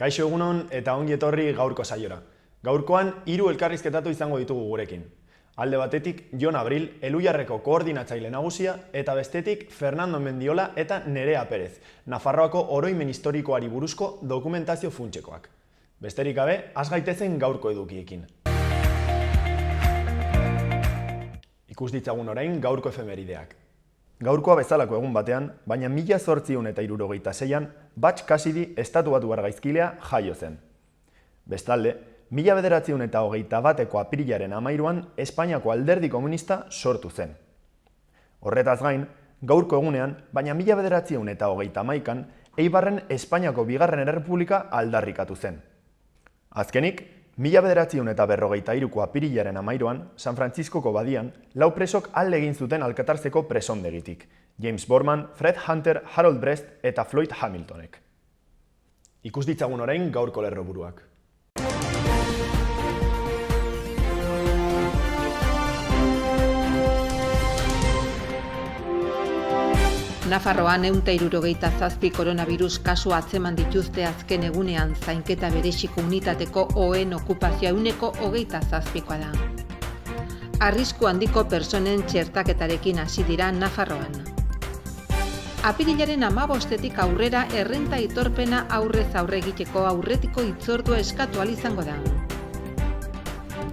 Kaixo egunon eta ongi etorri gaurko saiora. Gaurkoan 3 elkarrizketatu izango ditugu gurekin. Alde batetik Jon Abril, Elhuyarreko koordinatzaile nagusia, eta bestetik Fernando Mendiola eta Nerea Perez, Nafarroako oroimen historikoari buruzko dokumentazio funtsekoak. Besterik gabe, has gaitezen gaurko edukiekin. Ikus ditzagun orain gaurko efemerideak. Gaurkoa bezalako egun batean, baina 1876an, Butch Cassidy Estatu-Batuar gaizkilea jaio zen. Bestalde, 1921ko apirilaren 13an Espainiako Alderdi Komunista sortu zen. Horretaz gain, gaurko egunean, baina 1931an Eibarren Espainiako Bigarren Errepublika aldarrikatu zen. Azkenik, 1953ko apirilaren 13an San Frantziskoko badian 4 presok alde egin zuten Alcatarzeko presondegitik, James Borman, Fred Hunter, Harold Brest eta Floyd Hamiltonek. Ikus ditzagun orain gaurko lerroburuak. Nafarroan 167 koronavirus kasu atzeman dituzte azken egunean zainketa bereziko unitateko OEn okupazioa 27%koa da. Arrisku handiko pertsonen txertaketarekin hasi dira Nafarroan. Apirilaren 15etik aurrera errenta aitorpena aurrez aurre egiteko aurretiko hitzordua eskatu ahal izango da.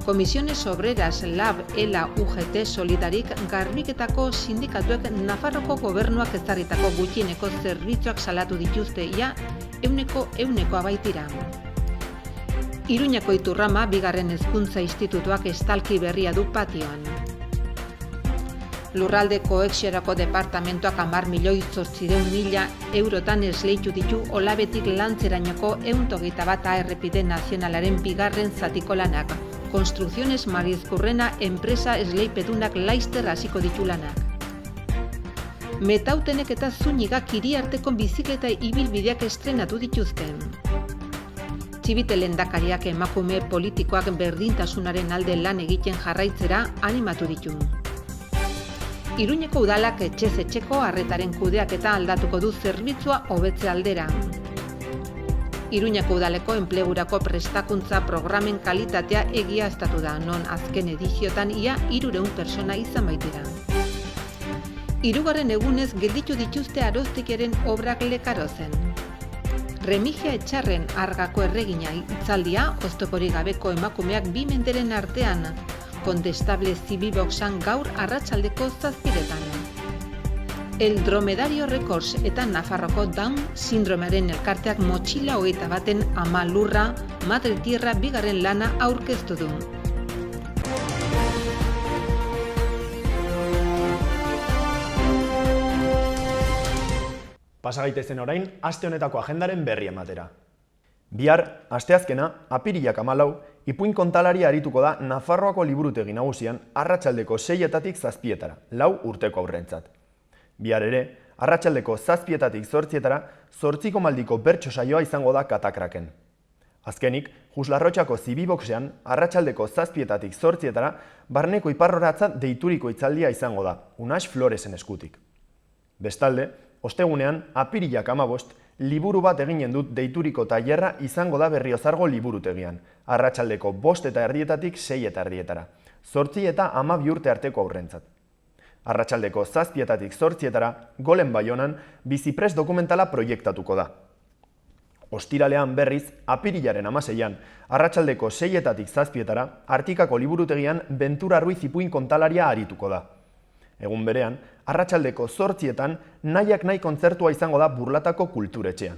Comisiones Obreras, LAB, ELA, UGT, Solidarik, garbiketako sindikatuek Nafarroko gobernuak ezarritako gutxieneko zerbitzuak salatu dituzte ia 100%koa baitira. Iruñako Iturrama, Bigarren Hezkuntza Institutuak estalki berria du patioan. Lurralde Koheziorako Departamentuak 10.800.000 eurotan esleitu ditu Olabetik Lantzerainoko 121 errepide nazionalaren bigarren zatiko lanak. Construcciones Marizkurrena enpresa esleipedunak laister hasiko ditu lanak. Metautenek eta Zunigak Iriarteko bizikleta ibilbideak estrenatu dituzte. Txibite lehendakariak emakume politikoak berdintasunaren alde lan egiten jarraitzera animatu ditu. Iruñeko udalak etxez etxeko arretaren kudeaketa aldatuko du zerbitzua hobetze aldera. Iruñako udaleko enplegurako prestakuntza programen kalitatea egiaztatu da, non azken ediziotan ia 300 pertsona izan baitira. Hirugarren egunez gelditu dituzte Aroztegiaren obrak Lekarozen. Remigia Etxarren Argako erregina hitzaldia oztoporik gabeko emakumeak 2 menderen artean, Condestable Zibiboxan gaur arratsaldeko 7:00. El Dromedario Records eta Nafarroko Down sindromearen elkarteak motxila 21 Ama Lurra, Madre Tierra bigarren lana aurkeztu du. Pasa gaitezen orain, aste honetako agendaren berri ematera. Bihar, asteazkena, apirilak 14, ipuin kontalari arituko da Nafarroako liburutegi nagusian arratsaldeko 6etatik 7etara, 4 urteko aurrentzat. Bihar ere, arratsaldeko 7etatik 8etara, 8 maldiko bertso saioa izango da Katakraken. Azkenik, Juslarrotxako Zibiboxean, arratsaldeko 7etatik 8etara, barneko iparroratza deituriko hitzaldia izango da, Unax Floresen eskutik. Bestalde, ostegunean, apirilak 15, liburu bat eginen dut deituriko tailerra izango da Berriozargo liburutegian, arratsaldeko 5:30etatik 6:30etara, 8 eta 12 urte arteko aurrentzat. Arratsaldeko 7etatik 8etara, Golen Baionan, Biziprest dokumentala proiektatuko da. Ostiralean berriz, apirilaren 16an, arratsaldeko 6etatik 7etara, Artikako liburutegian Bentura Ruiz ipuin kontalaria arituko da. Egun berean, arratsaldeko 8etan, Nahiak nahi kontzertua izango da Burlatako kulturetxean.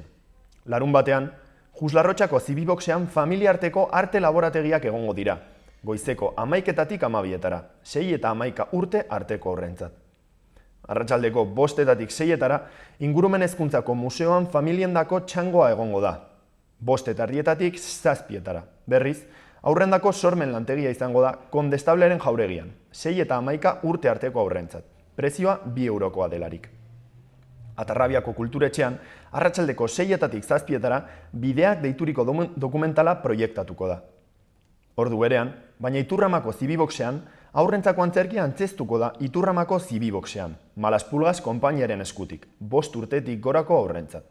Larun batean, Juslarrotxako Zibiboxean familiarteko arte laborategiak egongo dira, goizeko 11etatik 12etara, 6 eta 11 urte arteko horrentzat. Arratsaldeko 5etatik 6etara, Ingurumen Hezkuntzako museoan familiendako txangoa egongo da. 5:30etatik 7etara. Berriz, aurrendako sormen lantegia izango da Condestableren jauregian, 6 eta 11 urte arteko aurrentzat. Prezioa 2 eurokoa delarik. Atarrabiako kulturetxean, arratsaldeko 6etatik 7etara, Bideak deituriko dokumentala proiektatuko da. Ordu berean, baina Iturramako Zibiboxean, aurrentzako antzerkia antzeztuko da Iturramako Zibiboxean, Malaspulgas konpainiaren eskutik, 5 urtetik gorako aurrentzat.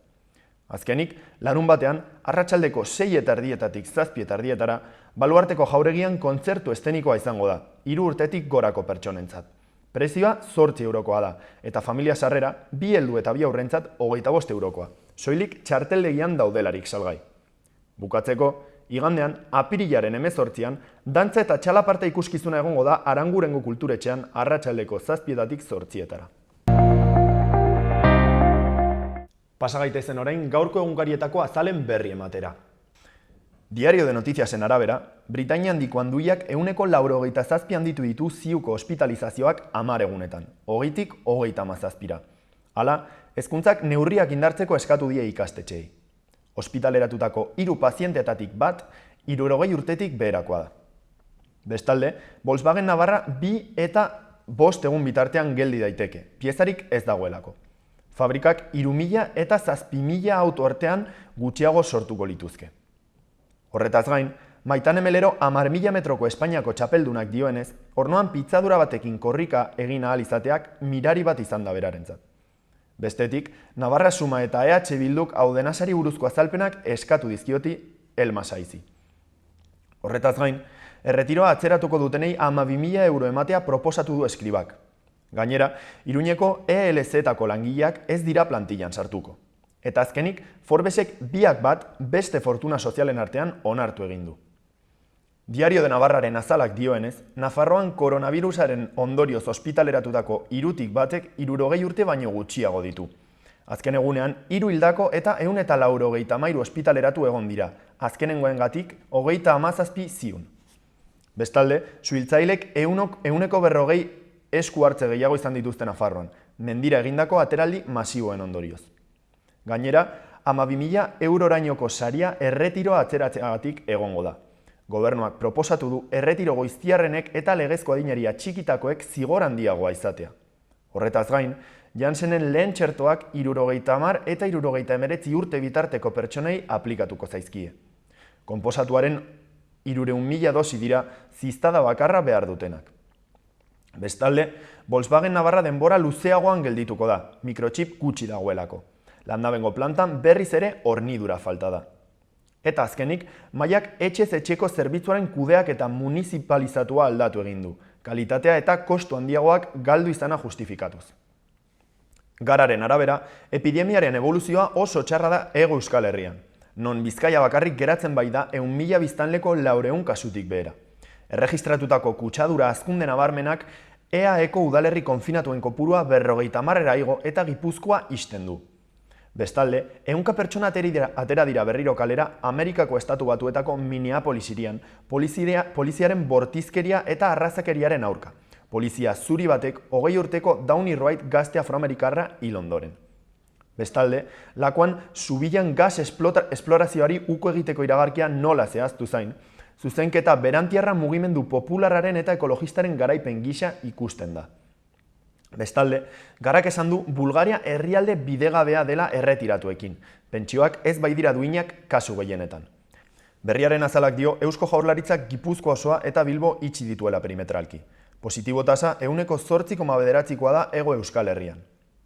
Azkenik, larunbatean, arratsaldeko 6:30 7:30 Baluarteko jauregian kontzertu eszenikoa izango da, 3 urtetik gorako pertsonentzat. Prezioa 8 eurokoa da, eta familia sarrera 2 heldu eta 2 haurrentzat 25 eurokoa. Soilik txarteldegian daudelarik salgai. Bukatzeko, igandean, apirilaren 18an, dantza eta txalaparta ikuskizuna egongo da Arangurengo kulturetxean arratsaldeko 7:00 8:00. Pasa gaitezen orain gaurko egunkarietako azalen berri ematera. Diario de Noticiasen arabera, Britainia handiko handuiak 187 handitu ditu ziuko hospitalizazioak 10 egunetan, 20tik 37. Hala, hezkuntzak neurriak indartzeko eskatu die ikastetxeei. Ospitaleratutako 3 pazienteetatik bat, 60 urtetik beherakoa da. Bestalde, Volkswagen Navarra 2 eta 5 egun bitartean geldi daiteke, piezarik ez dagoelako. Fabrikak 3.000 eta 7.000 auto artean gutxiago sortuko lituzke. Horretaz gain, Maitane Melero 10.000 metroko Espainiako txapeldunak dioenez, ornoan pitzadura batekin korrika egin ahal izateak mirari bat izan da berarentzat. Bestetik, Navarra Suma eta EH Bilduk Audenasari buruzko azalpenak eskatu dizkioti Elma Saizi. Horretaz gain, erretiroa atzeratuko dutenei 12.000 euro ematea proposatu du Eskribak. Gainera, Iruñeko ELZ-tako langileak ez dira plantillan sartuko. Eta azkenik, Forbesek 2 bat beste fortuna sozialen artean onartu egin du. Diario de Navarraren azalak dioenez, Nafarroan koronavirusaren ondorioz ospitaleratutako 3tik batek 60 urte baino gutxiago ditu. Azken egunean, 3 hildako eta 193 ospitaleratu egon dira, azkenengoengatik 37 ziun. Bestalde, suhiltzailek 140 esku hartze gehiago izan dituzte Nafarroan, mendira egindako ateraldi masiboen ondorioz. Gainera, 12.000 eurorainoko saria erretiroa atzeratzeagatik egongo da. Gobernuak proposatu du erretiro goiztiarrenek eta legezko adinari atxikitakoek zigor handiagoa izatea. Horretaz gain, Jansenen lehen txertoak 70 eta 79 urte bitarteko pertsonei aplikatuko zaizkie. Konposatuaren 300.000 dosi dira ziztada bakarra behar dutenak. Bestalde, Volkswagen Navarra denbora luzeagoan geldituko da, mikrochip gutxi dagoelako. Landabengo plantan berriz ere hornidura falta da. Eta azkenik, Mailak etxez etxeko zerbitzuaren kudeak eta municipalizatua aldatu egin du, kalitatea eta kostu handiagoak galdu izana justifikatuz. Gararen arabera, epidemiaren evoluzioa oso txarra da Hego Euskal Herrian, non Bizkaia bakarrik geratzen bai da 100.000 biztanleko 400 kasutik behera. Erregistratutako kutsadura hazkunde nabarmenak EAEko udalerri konfinatuen kopurua 50 igo eta Gipuzkoa ixten du. Bestalde, 100 pertsona atera dira berriro kalera Amerikako estatu batuetako Minneapolis hirian, poliziaren bortizkeria eta arrazakeriaren aurka. Polizia zuri batek 20 urteko Downey Wright gazte afroamerikarra hil ondoren. Bestalde, Lakuan Zubilan gas esplorazioari uko egiteko iragarkia nola zehaztu zain, zuzenketa berantiarra mugimendu popularraren eta ekologistaren garaipen gisa ikusten da. Bestalde, Garak esan du Bulgaria herrialde bidegabea dela erretiratuekin, pentsioak ez baitira duinak kasu gehienetan. Berriaren azalak dio Eusko Jaurlaritzak Gipuzkoa osoa eta Bilbo itxi dituela perimetralki. Positibo tasa 8,9%koa da Hego Euskal Herrian.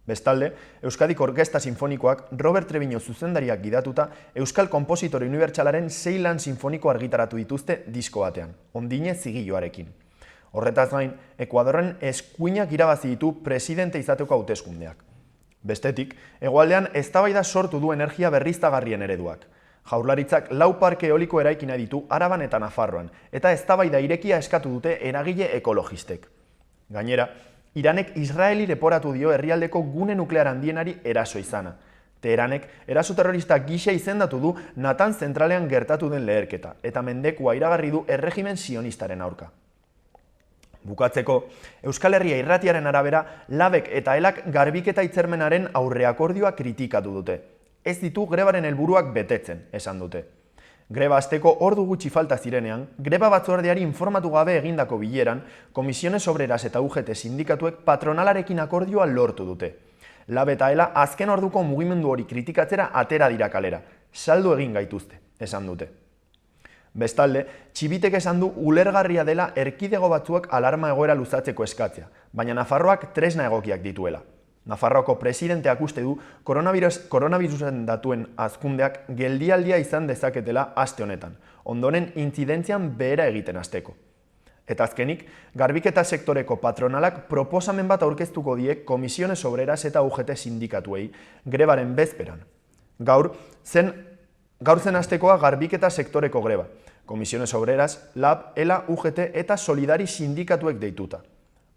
Bestalde, Euskadiko Orkesta Sinfonikoak Robert Treviño zuzendariak gidatuta Euskal Konpositore Unibertsalaren 6 lan sinfoniko argitaratu dituzte disko batean, Ondine Zigilloarekin. Horretaz gain, Ekuadorren eskuinak irabazi ditu presidente izateko hauteskundeak. Bestetik, hegoaldean eztabaida sortu du energia berriztagarrien ereduak. Jaurlaritzak 4 parke eoliko eraikina ditu Araban eta Nafarroan, eta eztabaida irekia eskatu dute eragile ekologistek. Gainera, Iranek Israeli leporatu dio herrialdeko gune nuklear handienari eraso izana. Teheranek eraso terrorista gisa izendatu du Natan zentralean gertatu den leherketa, eta mendekua iragarri du erregimen sionistaren aurka. Bukatzeko, Euskal Herria irratiaren arabera, Labek eta Elak garbiketa hitzarmenaren aurreakordioa kritikatu dute. Ez ditu grebaren helburuak betetzen, esan dute. Greba hasteko ordu gutxi falta zirenean, greba batzordeari informatu gabe egindako bileran, Comisiones Obreras eta UGT sindikatuek patronalarekin akordioa lortu dute. Lab eta Ela azken orduko mugimendu hori kritikatzera atera dira kalera, saldu egin gaituzte, esan dute. Bestalde, Txibitek esan du ulergarria dela erkidego batzuak alarma egoera luzatzeko eskatzea, baina Nafarroak tresna egokiak dituela. Nafarroako presidenteak uste du koronavirusen datuen hazkundeak geldialdia izan dezaketela aste honetan, ondoren intzidentzian behera egiten hasteko. Eta azkenik, garbiketa sektoreko patronalak proposamen bat aurkeztuko die Comisiones Obreras eta UGT sindikatuei grebaren bezperan. Gaur zen hastekoa garbiketa sektoreko greba. Comisiones Obreras, LAB, ELA, UGT eta Solidari sindikatuek deituta.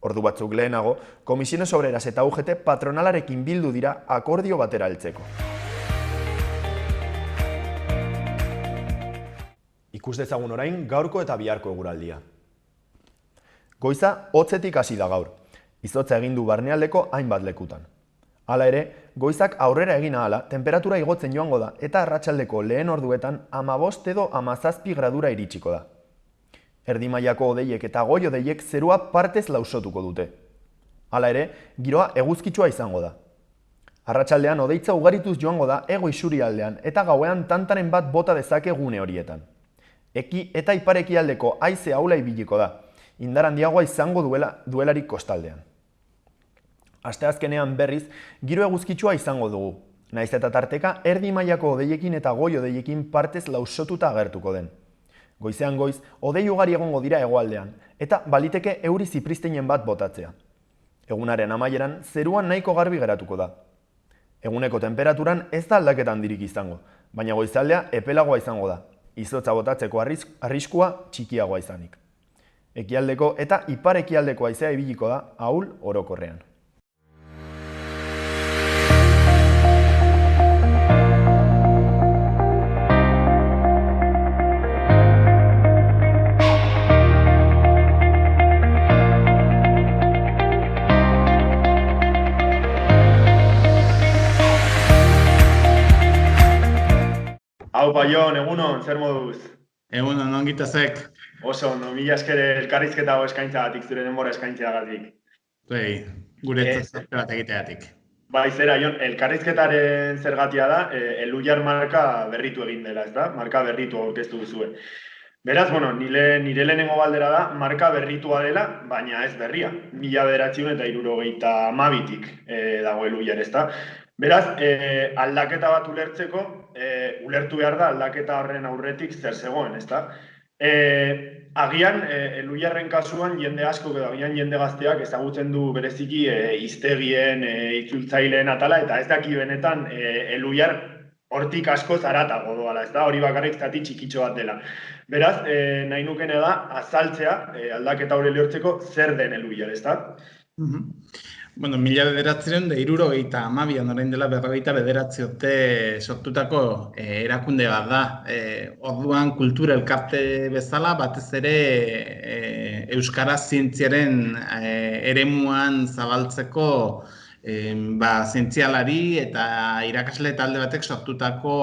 Ordu batzuk lehenago, Comisiones Obreras eta UGT patronalarekin bildu dira akordio batera heltzeko. Ikus dezagun orain gaurko eta biharko eguraldia. Goiza hotzetik hasi da gaur. Izotza egin du barnealdeko hainbat lekutan. Hala ere, goizak aurrera egin ahala, temperatura igotzen joango da eta arratsaldeko lehen orduetan 15 edo 17 gradura iritsiko da. Erdi mailako hodeiek eta goi hodeiek zerua partez lausotuko dute. Hala ere, giroa eguzkitsua izango da. Arratsaldean hodeitza ugarituz joango da hego isurialdean eta gauean tantaren bat bota dezake gune horietan. Eki eta ipar-ekialdeko haize ahula ibiliko da, indar handiagoa izango duelarik kostaldean. Asteazkenean berriz, giro eguzkitsua izango dugu. Nahiz eta tarteka erdi mailako hodeiekin eta goi hodeiekin partez lausotuta agertuko den. Goizean goiz, hodei ugari egongo dira hegoaldean, eta baliteke euri zipristinen bat botatzea. Egunaren amaieran, zeruan nahiko garbi geratuko da. Eguneko temperaturan ez da aldaketa handirik izango, baina goizaldea epelagoa izango da, izotza botatzeko arriskua txikiagoa izanik. Ekialdeko eta ipar-ekialdeko haizea ibiliko da ahul orokorrean. Aupa Jon, egunon, zer moduz? Egunon, ongitazek. Oso ondo, mila esker elkarrizketa eskaintzagatik, zure denbora eskaintzagatik. Guretzat zarte bat egiteagatik. Bai, zera, Jon, elkarrizketaren zergatia da, Elhuyar marka berritu egin dela, ez da? Marka berritu aurkeztu duzue. Beraz, nire lehenengo galdera da, marka berritua dela, baina ez berria. 1972tik dago Elhuyar, ez da? Beraz, aldaketa bat ulertzeko, ulertu behar da aldaketa horren aurretik zer zegoen, ezta? Agian, Elhuyarren kasuan jende asko edo agian jende gazteak ezagutzen du bereziki hiztegien, itzultzaileen atala, eta ez daki benetan Elhuyar hortik asko zaratago doala, ezta? Hori bakarrik zati txikitxo bat dela. Beraz, nahi nukene da azaltzea aldaketa hori lehortzeko zer den Elhuyar, ezta? Bueno, 1972an orain dela 49 urte sortutako erakunde bat da. Orduan kultura elkarte bezala batez ere euskaraz zientziaren eremuan zabaltzeko zientzialari eta irakasle talde batek sortutako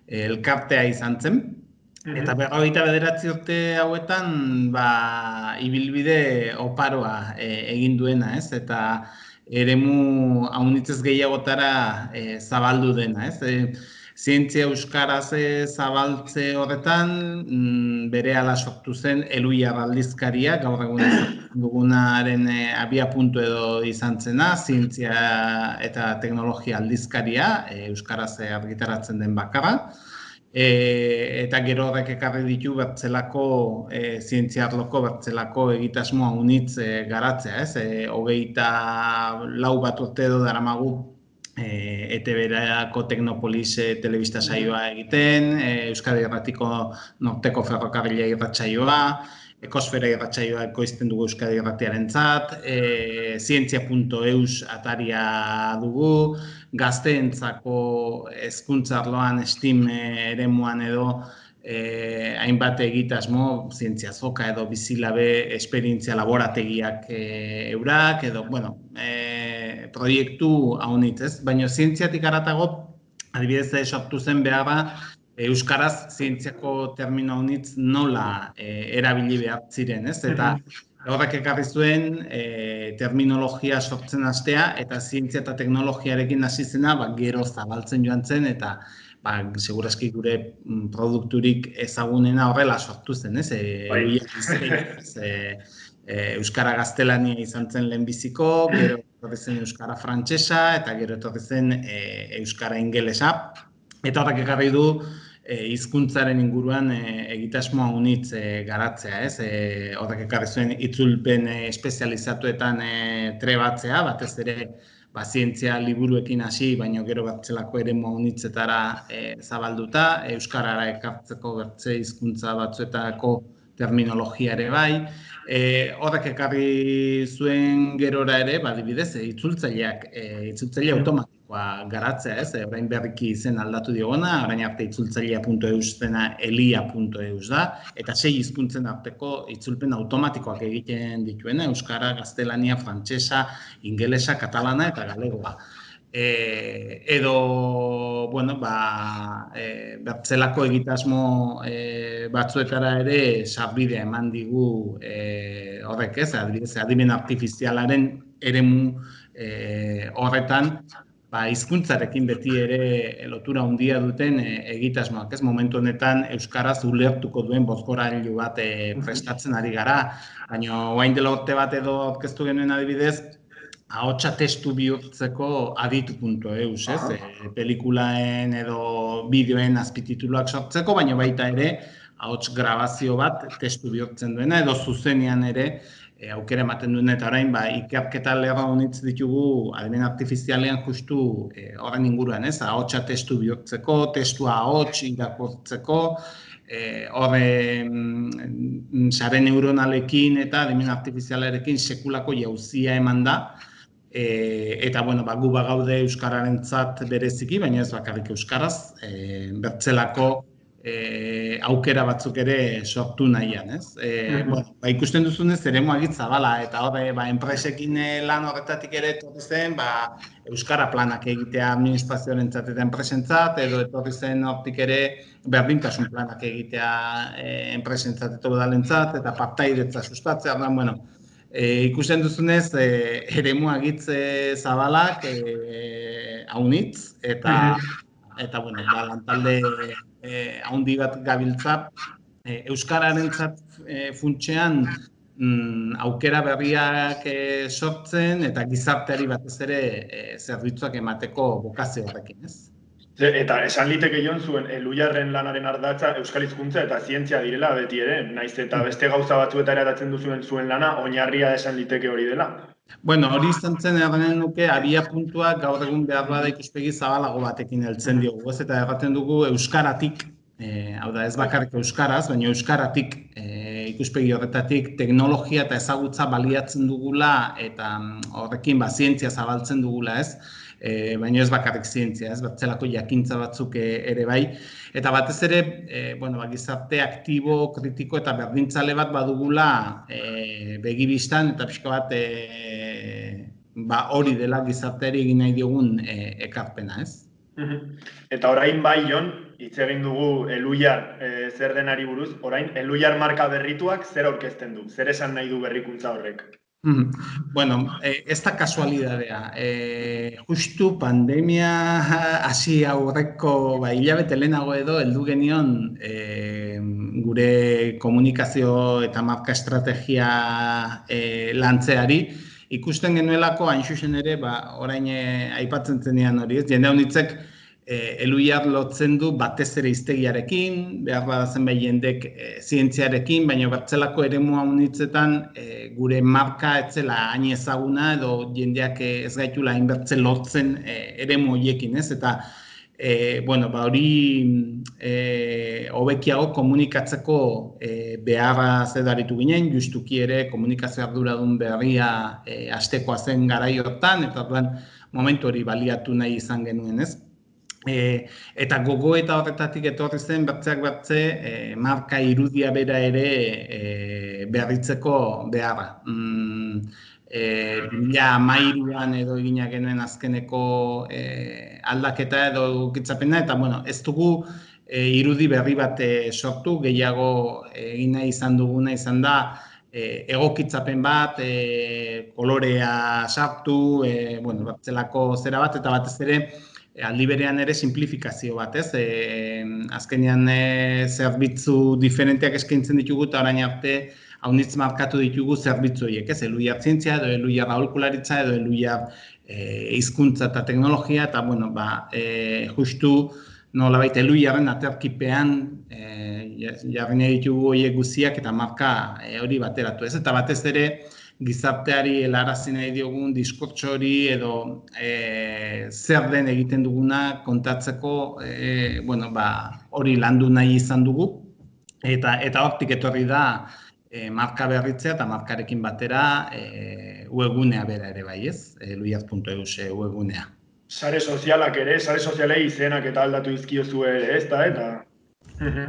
elkartea izan zen. Eta 49 urte hauetan ibilbide oparoa egin duena, ez? Eta eremu haunitzez gehiagotara zabaldu dena, ez? Zientzia euskaraz zabaltze horretan berehala sortu zen Elhuyar aldizkaria, gaur egun dugunaren abiapuntu edo izan zena, zientzia eta teknologia aldizkaria, euskaraz argitaratzen den bakarra. Eta gero horrek ekarri ditu bertzelako zientzia arloko bertzelako egitasmoa unitz garatzea, ez? 24 bat urte edo daramagu ETB-erako Teknopolis telebista saioa egiten, Euskadi Irratiko Norteko Ferrokarrila irratsaioa, Ekosfera irratsaioa ekoizten dugu Euskadi Irratiarentzat, zientzia.eus ataria dugu, gazteentzako hezkuntza arloan STEAM eremuan edo hainbat egitasmo, zientzia zoka edo bizilabe esperientzia laborategiak eurak edo, proiektu haunitz, ez? Baina zientziatik haratago, adibidez sortu zen beharra, euskaraz zientziako termino haunitz nola erabili behar ziren, ez? Eta horrek ekarri zuen terminologia sortzen hastea eta zientzia eta teknologiarekin hasi zena gero zabaltzen joan zen eta segurazki gure produkturik ezagunena horrela sortu zen, ez? Euskara gaztelania izan zen lehenbiziko, gero etorri zen Euskara frantsesa, eta gero etorri zen Euskara ingelesa. Eta horrek ekarri du hizkuntzaren inguruan egitasmo haunitz garatzea, ez? Horrek ekarri zuen itzulpen espezializatuetan trebatzea, batez ere zientzia liburuekin hasi, baina gero bertzelako eremu haunitzetara zabalduta, euskarara ekartzeko bertze hizkuntza batzuetako terminologia ere bai. Horrek ekarri zuen gerora ere, adibidez, itzultzaile automatikoa garatzea, ez? Orain berriki izen aldatu diogona, orain arte itzultzailea.eus dena elia.eus da, eta 6 hizkuntzen arteko itzulpen automatikoak egiten dituena, euskara, gaztelania, frantsesa, ingelesa, katalana eta galegoa. Edo, bueno, bertzelako egitasmo batzuetara ere sarbidea eman digu horrek, ez? Adibidez, adimen artifizialaren eremu horretan, hizkuntzarekin beti ere lotura handia duten egitasmoak, ez? Momentu honetan euskaraz ulertuko duen bozgorailu bat prestatzen ari gara, baina orain dela urte bat edo aurkeztu genuen adibidez, ahotsa testu bihurtzeko aditu.eus, ez? Pelikulaen edo bideoen azpitituluak sortzeko, baina baita ere ahots grabazio bat testu bihurtzen duena, edo zuzenean ere aukera ematen duen, eta orain ikerketa lerro honitz ditugu adimen artifizialean justu horren inguruan, ez? Ahotsa testu bihurtzeko, testua ahots irakurtzeko, sare neuronalekin eta adimen artifizialarekin sekulako jauzia eman da, eta, bueno, gu bagaude euskararentzat bereziki, baina ez bakarrik euskaraz, bertzelako aukera batzuk ere sortu nahian, ez? Ikusten duzunez, eremu zabala, eta hor, enpresekin lan horretatik ere etorri zen, euskara planak egitea administrazioarentzat eta enpresentzat, edo etorri zen hortik ere berdintasun planak egitea enpresentzat eta udalentzat, eta partaidetzat sustatzea, bueno, ikusten duzunez, eremu agitz zabalak haunitz, eta, bueno, lantalde haundi bat gabiltza, euskararentzat funtsean aukera berriak sortzen, eta gizarteari batez ere zerbitzuak emateko bokazio horrekin, ez? Eta esan liteke jon zuen Elhuyarren lanaren ardatza euskal hizkuntza eta zientzia direla beti ere, naiz eta beste gauza batzuetara eratzen duzuen zuen lana, oinarria esan liteke hori dela. Bueno, hori izan zen erranen nuke, abia puntua gaur egun behar bada ikuspegi zabalago batekin heltzen diogu, ez? Eta erraten dugu euskaratik, hau da ez bakarrik euskaraz, baina euskaratik ikuspegi horretatik teknologia eta ezagutza baliatzen dugula, eta horrekin zientzia zabaltzen dugula, ez? Baina ez bakarrik zientzia, ez, bertzelako jakintza batzuk ere bai. Eta batez ere, gizarte aktibo, kritiko eta berdintzale bat badugula begibistan, eta pixka bat hori dela gizarteari egin nahi diogun ekarpena, ez? Eta orain bai, Jon, hitz egin dugu Elhuyar zer denari buruz, orain Elhuyar marka berrituak zer aurkezten du, zer esan nahi du berrikuntza horrek? Bueno, ez da kasualidadea. Justu pandemia hasi aurreko hilabete lehenago edo heldu genion gure komunikazio eta marka estrategia lantzeari, ikusten genuelako hain zuzen ere, orain aipatzen zenean hori, ez? Jende honitzek Elhuyar lotzen du batez ere hiztegiarekin, behar bada zenbait jendek zientziarekin, baina bertzelako eremu haunitzetan gure marka etzela hain ezaguna edo jendeak ez gaitula hainbertze lotzen eremu horiekin, ez? Eta hori hobekiago komunikatzeko beharra zedaritu ginen, justuki ere komunikazio arduradun berria hastekoa zen garai hortan, eta momentu hori baliatu nahi izan genuen, ez? Eta gogo eta horretatik etorri zen bertzeak bertze marka irudia bera ere berritzeko beharra. 2013an edo egina genuen azkeneko aldaketa edo egokitzapena, eta ez dugu irudi berri bat sortu, gehiago egin nahi izan duguna izan da egokitzapen bat, kolorea sartu, bertzelako zera bat, eta batez ere aldi berean ere simplifikazio bat, ez? Azkenean zerbitzu diferenteak eskaintzen ditugu, eta orain arte haunitz markatu ditugu zerbitzu horiek, ez? Eluiar zientzia, edo eluiar aholkularitza, edo eluiar hizkuntza eta teknologia, eta, bueno, justu nolabait eluiarren aterkipean jarri nahi ditugu horiek guztiak eta marka hori bateratu, ez? Eta batez ere, gizarteari helarazi nahi diogun diskurtso hori edo zer den egiten duguna kontatzeko hori landu nahi izan dugu eta hortik etorri da marka berritzea eta markarekin batera webgunea bera ere bai, ez? Eluiar.eus webgunea. Sare sozialak ere, sare sozialei izenak eta aldatu izkiozu ere, ez da? Eta...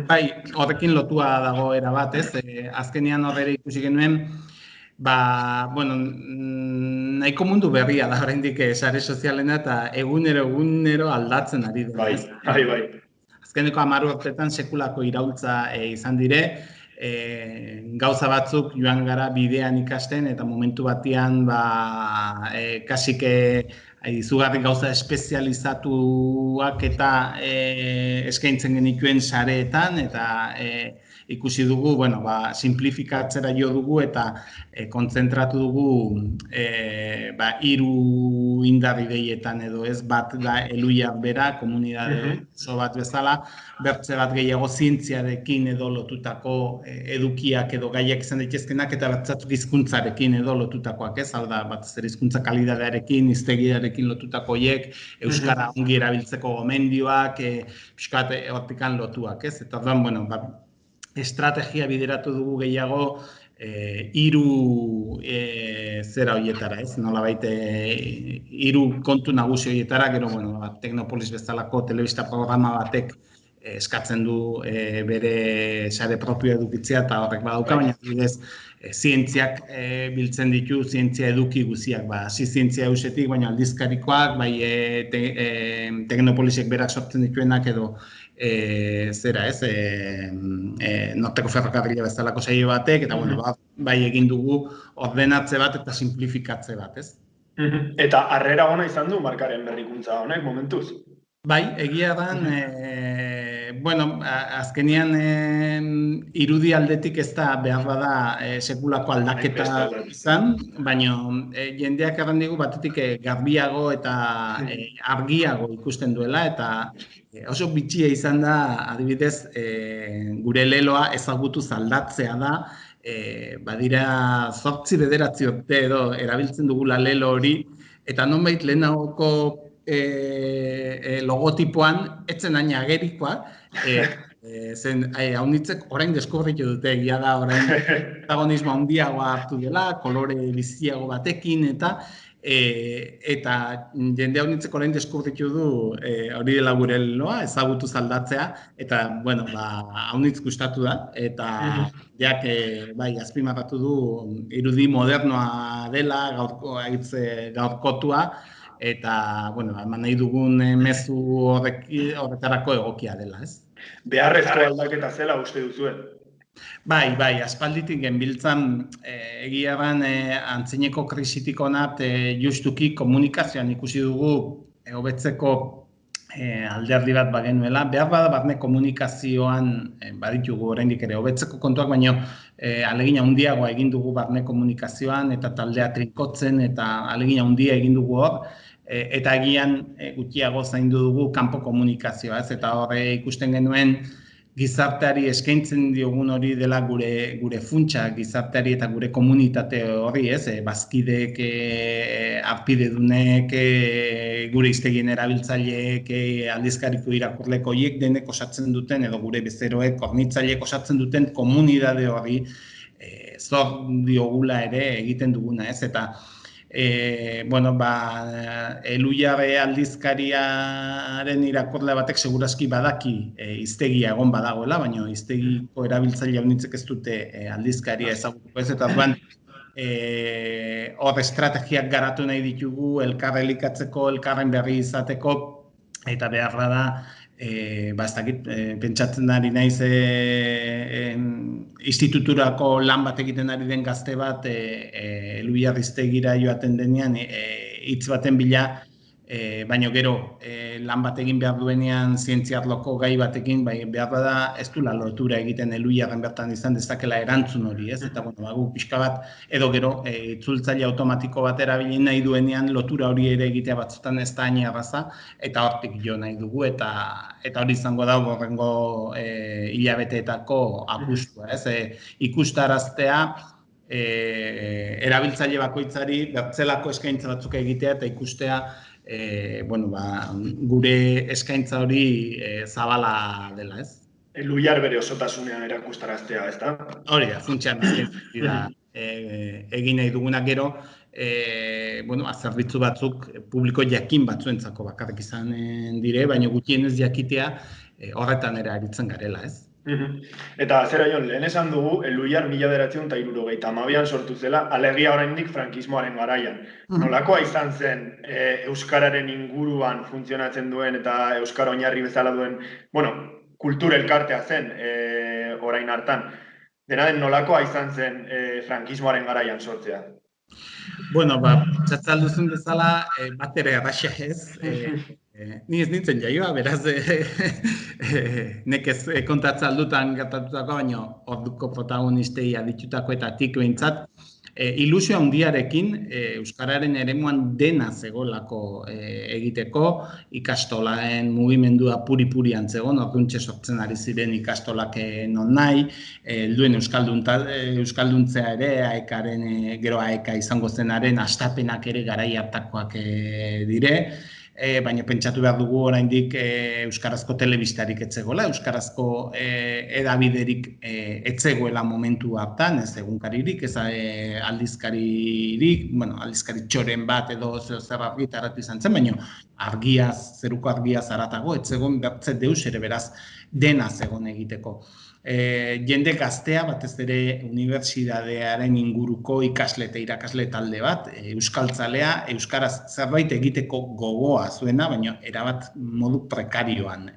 Bai, horrekin lotua dago erabat, ez? Azkenean horre ikusi genuen, nahiko mundu berria da oraindik sare sozialena eta egunero aldatzen ari da. Bai. Azkeneko 10 urteetan sekulako iraultza izan dire, gauza batzuk joan gara bidean ikasten eta momentu batean kasik izugarri gauza espezializatuak eta eskaintzen genituen sareetan eta ikusi dugu, simplifikatzera jo dugu eta kontzentratu dugu 3 indar ideietan edo ez bat da eluiar bera, komunidade oso bat bezala, bertze bat gehiago zientziarekin edo lotutako edukiak edo gaiak izan daitezkenak eta bertzatuk hizkuntzarekin edo lotutakoak, ez? Hau da, batez ere hizkuntza kalidadearekin, hiztegiarekin lotutako horiek, euskara ongi erabiltzeko gomendioak, pixkat hortikan lotuak, ez? Eta orduan, estrategia bideratu dugu gehiago 3 zera horietara, ez? Nolabait 3 kontu nagusi horietara, gero, Teknopolis bezalako telebista programa batek eskatzen du bere sare propioa edukitzea eta horrek badauka, baina adibidez zientziak biltzen ditu, zientzia eduki guziak, hasi zientzia eusetik, baina aldizkarikoak, Teknopolisek berak sortzen dituenak edo zera, ez? Norteko ferrokarrila bezalako saio batek, eta bai egin dugu ordenatze bat eta simplifikatze bat, ez? Eta harrera ona izan du markaren berrikuntza honek momentuz? Bai, egia da, azkenean irudi aldetik ez da behar bada sekulako aldaketa izan, baina jendeak erran digu batetik garbiago eta argiago ikusten duela, eta oso bitxia izan da, adibidez, gure leloa ezagutuz aldatzea da, badira 8-9 urte edo erabiltzen dugula lelo hori, eta nonbait lehenagoko logotipoan etzen hain agerikoa, zen haunitzek orain deskubritu dute, egia da orain protagonismo handiagoa hartu dela, kolore biziago batekin eta jende haunitzek orain deskubritu du hori dela gure leloa, ezagutuz aldatzea, eta haunitz gustatu da, eta azpimarratu du irudi modernoa dela, gaurkotua, eta, eman nahi dugun mezu horretarako egokia dela, ez? Beharrezko aldaketa zela uste duzuen? Bai, aspalditik genbiltzan egia ban antzineko krisitik onat justuki komunikazioan ikusi dugu hobetzeko alderdi bat bagenuela. Behar bada barne komunikazioan baditugu oraindik ere hobetzeko kontuak, baina alegina handiagoa egin dugu barne komunikazioan eta taldea trinkotzen eta alegina handia egin dugu hor. Eta egian gutxiago zaindu dugu kanpo komunikazioa, ez? Eta horre ikusten genuen gizarteari eskaintzen diogun hori dela gure funtsa, gizarteari eta gure komunitate hori, ez? Bazkideek, arpidedunek, gure hiztegien erabiltzaileek, aldizkariko irakurleko horiek denek osatzen duten, edo gure bezeroek, hornitzaileek osatzen duten komunidade hori zor diogula ere egiten duguna, ez? Eta Eluiar aldizkariaren irakurle batek segurazki badaki hiztegia egon badagoela, baina hiztegiko erabiltzaile haunitzek ez dute aldizkaria ezagutuko, ez? Eta hor estrategiak garatu nahi ditugu, elkar elikatzeko, elkarren berri izateko, eta beharra da, pentsatzen ari naiz instituturako lan bat egiten ari den gazte bat Eluiar hiztegira joaten denean hitz baten bila baina gero lan bat egin behar duenean zientzia arloko gai batekin, behar da ez du lotura egiten Elhuyarren bertan izan dezakela erantzun hori, ez? Eta gu pixka bat, edo gero itzultzaile automatiko bat erabili nahi duenean lotura hori ere egitea batzutan ez da hain erraza, eta hortik jo nahi dugu, eta hori izango da horrengo hilabeteetako apustua, ez? Ikustaraztea, erabiltzaile bakoitzari bertzelako eskaintza batzuk egitea eta ikustea gure eskaintza hori zabala dela, ez? Elhuyar bere osotasunean erakustaraztea, ez da? Hori da, funtsean egin nahi duguna gero, zerbitzu batzuk publiko jakin batzuentzako bakarrik izan dire, baina gutienez jakitea horretan ere aritzen garela, ez? Eta zera Jon, lehen esan dugu, Elhuyar 1972an sortu zela, alegia oraindik frankismoaren garaian. Nolakoa izan zen euskararen inguruan funtzionatzen duen eta euskara oinarri bezala duen, kultur elkartea zen orain hartan. Dena den nolakoa izan zen frankismoaren garaian sortzea? Txatzalduzun bezala, bat ere erraxa ez. Ni ez nintzen jaioa, beraz, nekez kontatzaldutan gertatutako, baina orduko protagonistei aditutakoetatik behintzat, ilusio handiarekin euskararen eremuan dena zegoelako egiteko, ikastolaen mugimendua puri-purian zegoen, orduntxe sortzen ari ziren ikastolak non nahi, helduen euskalduntzea ere, aekaren, gero aeka izango zenaren, astapenak ere garai hartakoak dire, baina pentsatu behar dugu oraindik euskarazko telebistarik etzegoela, euskarazko edabiderik etzegoela momentu hartan, ez egunkaririk, ez aldizkaririk, aldizkari txoren bat edo zer argitaratu izan zen, baina zeruko argiaz haratago, etzegoen bertze deus ere beraz dena zegoen egiteko. Jende gaztea, batez ere unibertsitatearen inguruko ikasle eta irakasle talde bat, euskaltzalea, euskaraz zerbait egiteko gogoa zuena, baina erabat modu prekarioan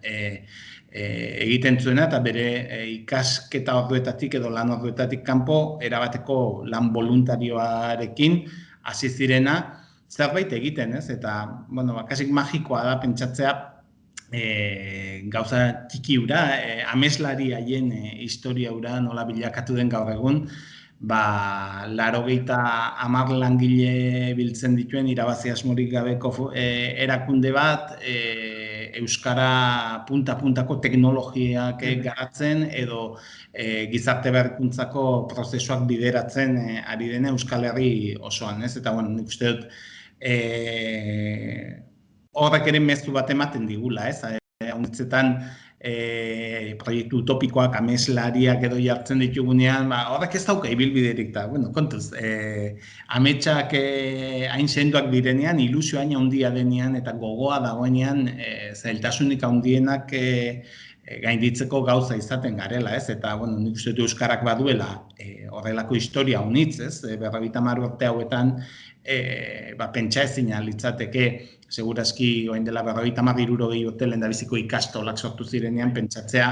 egiten zuena, eta bere ikasketa orduetatik edo lan orduetatik kanpo erabateko lan voluntarioarekin hasi zirena zerbait egiten, ez? Eta, kasik magikoa da pentsatzea gauza txiki hura, ameslari haien historia hura nola bilakatu den gaur egun, 80 langile biltzen dituen irabazi asmorik gabeko erakunde bat, euskara punta-puntako teknologiak garatzen edo gizarte berrikuntzako prozesuak bideratzen ari dena Euskal Herri osoan, ez? Eta, nik uste dut, horrek ere mezu bat ematen digula, ez? Haunitzetan proiektu utopikoak, ameslariak edo jartzen ditugunean, horrek ez dauka ibilbiderik da, kontuz, ametsak hain sendoak direnean, ilusio hain handia denean eta gogoa dagoenean, zailtasunik handienak gainditzeko gauza izaten garela, ez? Eta, nik uste dut euskarak baduela horrelako historia unitz, ez? 50 urte hauetan, pentsa ezina litzateke, segurazki oain dela 50-60 urte lehendabiziko ikastolak sortu zirenean, pentsatzea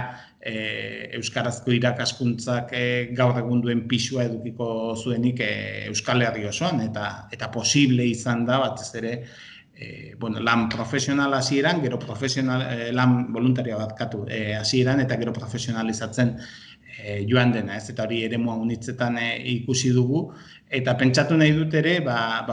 euskarazko irakaskuntzak gaur egun duen pisua edukiko zuenik Euskal Herri osoan, eta posible izan da, batez ere, lan profesional hasieran, gero lan voluntario batkatu hasieran, eta gero profesionalizatzen joan dena, ez? Eta hori eremua unitzetan ikusi dugu, eta pentsatu nahi dut ere,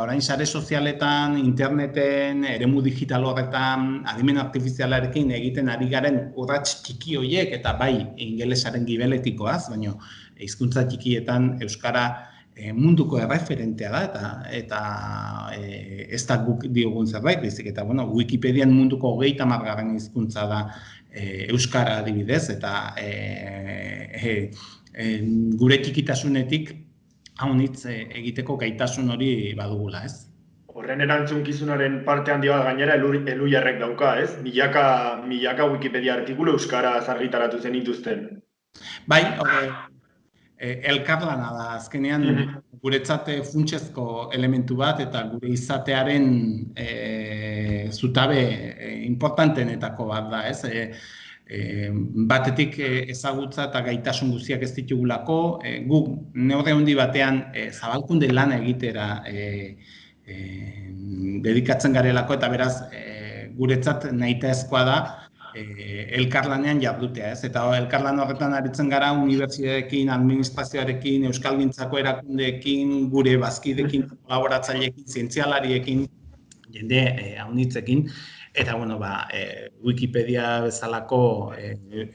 orain sare sozialetan, interneten, eremu digital horretan, adimen artifizialarekin egiten ari garen urrats txiki horiek, eta bai ingelesaren gibeletikoaz, baina hizkuntza txikietan euskara munduko erreferentea da, eta ez da guk diogun zerbait, baizik, eta Wikipedian munduko 30. hizkuntza da euskara adibidez, eta gure txikitasunetik haunitz egiteko gaitasun hori badugula, ez? Horren erantzunkizunaren parte handi bat gainera Elhuyarrek dauka, ez? Milaka Wikipedia artikulu euskaraz argitaratu zenituzten. Bai, elkarlana da, azkenean guretzat funtsezko elementu bat eta gure izatearen zutabe importantenetako bat da, ez? Batetik ezagutza eta gaitasun guztiak ez ditugulako, guk neurri handi batean zabalkunde lana egitera dedikatzen garelako, eta beraz, guretzat nahitaezkoa da elkarlanean jardutea, ez? Eta elkarlan horretan aritzen gara unibertsitateekin, administrazioarekin, euskalgintzako erakundeekin, gure bazkidekin, kolaboratzaileekin, zientzialariekin, jende haunitzekin, eta Wikipedia bezalako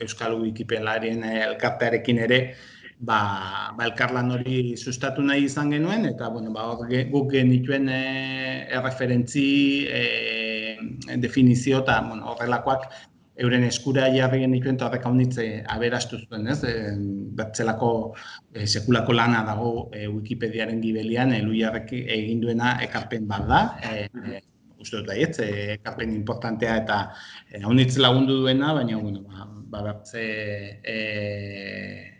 euskal Wikipedialarien elkartearekin ere elkarlan hori sustatu nahi izan genuen, eta guk genituen erreferentzi, definizio eta horrelakoak euren eskura jarri genituen, eta horrek haunitze aberastu zuen, ez? Bertzelako sekulako lana dago Wikipediaren gibelian, Elhuyarrek egin duena ekarpen bat da, uste dut baietz, ekarpen importantea eta haunitze lagundu duena, baina bertze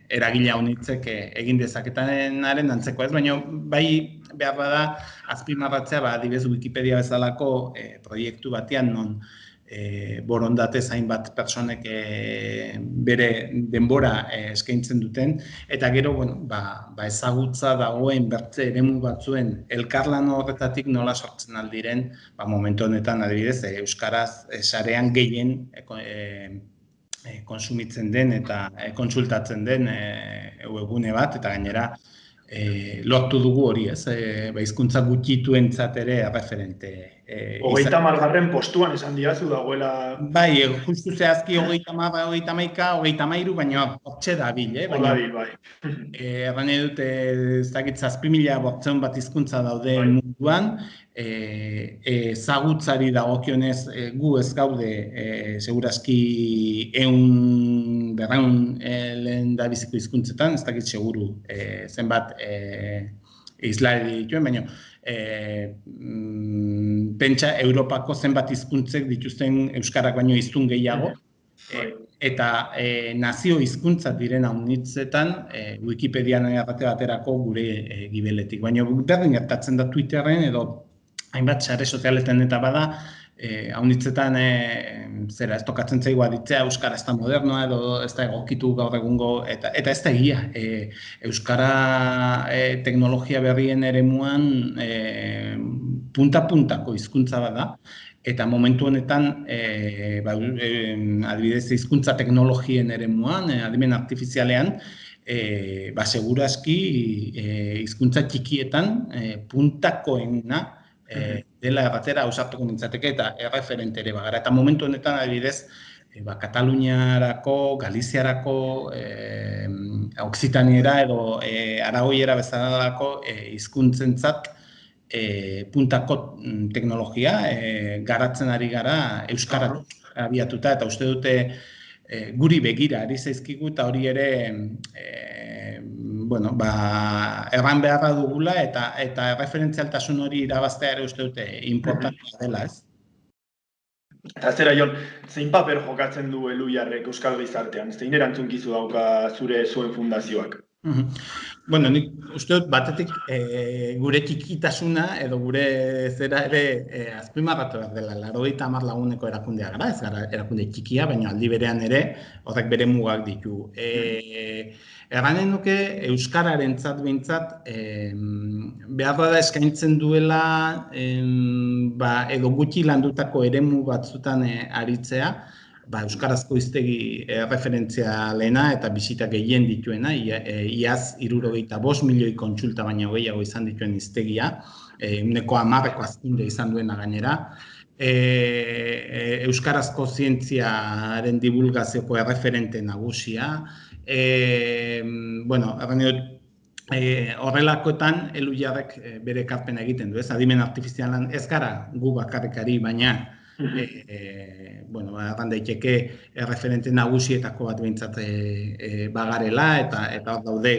eragile haunitzek egin dezaketanaren antzeko ez, baina bai behar da azpimarratzea, adibidez Wikipedia bezalako proiektu batean non borondate hainbat pertsonek bere denbora eskaintzen duten, eta gero ezagutza dagoen bertze eremu batzuen elkarlan horretatik nola sortzen aldiren, momentu honetan adibidez euskaraz sarean gehien konsumitzen den eta kontsultatzen den webgune bat, eta gainera lortu dugu hori, ez? Hizkuntza gutxituentzat ere referente. 30. postuan esan diazu dagoela... Bai, justu zehazki 30, 31, 33, baina hortxe da bil, bai. Erran edut, ez dakit 7.000 bat hizkuntza daude munduan, ezagutzari dagokionez gu ez gaude segurazki 100 lehen da biziko hizkuntzetan, ez dakit seguru zenbat islari dituen, baina pentsa Europako zenbat hizkuntzek dituzten euskarak baino hiztun gehiago, eta nazio hizkuntzak diren haunitzetan Wikipedian errate baterako gure gibeletik. Baina berdin gertatzen da Twitterren edo hainbat sare sozialetan eta bada, haunitzetan ez tokatzen zaigu aditzea euskara ez da modernoa edo ez da egokitu gaur egungo, eta ez da egia. Euskara teknologia berrien eremuan punta-puntako hizkuntza bat da, eta momentu honetan adibidez hizkuntza teknologien eremuan, adimen artifizialean, segurazki hizkuntza txikietan puntakoena dela erratera ausartuko nintzateke eta erreferente ere bagara. Eta momentu honetan adibidez, Kataluniarako, Galiziarako, Oksitaniera edo Aragoiera bezalako hizkuntzentzat puntako teknologia garatzen ari gara euskara abiatuta, eta uste dute guri begira ari zaizkigu, eta hori ere erran beharra dugula, eta erreferentzialtasun hori irabaztea ere uste dute importantea dela, ez? Eta zera, Jon, zein paper jokatzen du Elhuyarrek euskal gizartean? Zein erantzunkizu dauka zuen fundazioak? Nik uste dut batetik gure txikitasuna edo gure zera ere azpimarratu behar dela. 80 laguneko erakundea gara, ez gara erakunde txikia, baina aldi berean ere horrek bere mugak ditu. Erranen nuke euskararentzat behintzat behar da eskaintzen duela edo gutxi landutako eremu batzutan aritzea, euskarazko hiztegi referentzialena eta bisita gehien dituena, iaz 65 milioi kontsulta baino gehiago izan dituen hiztegia, 10% hazkunde izan duena gainera. Euskarazko zientziaren divulgazioko erreferente nagusia. Horrelakoetan Elhuyarrek bere ekarpena egiten du, ez? Adimen artifizialan ez gara gu bakarrekari, baina erran daiteke erreferente nagusietako bat behintzat bagarela, eta hor daude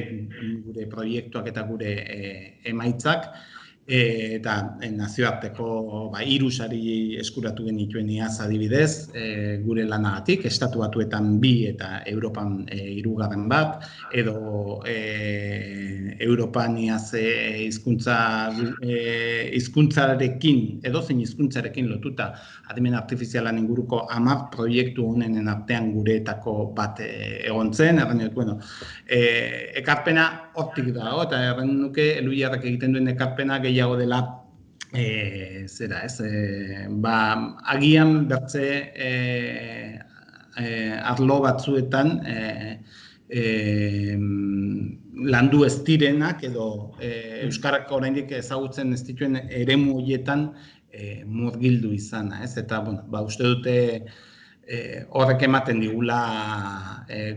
gure proiektuak eta gure emaitzak, eta nazioarteko 3 sari eskuratu genituen iaz adibidez, gure lanagatik, Estatu Batuetan 2 eta Europan 3 bat, edo Europan iaz hizkuntzarekin, edozein hizkuntzarekin lotuta adimen artifizialan inguruko 10 proiektu honenen artean gureetako bat egon zen, ekarpena hortik dago, eta erren nuke Elhuyarrek egiten duen ekarpena gehiago dela zera, ez, agian bertze arlo batzuetan landu ez direnak edo euskarak oraindik ezagutzen ez dituen eremu horietan murgildu izana, ez? Eta uste dute horrek ematen digula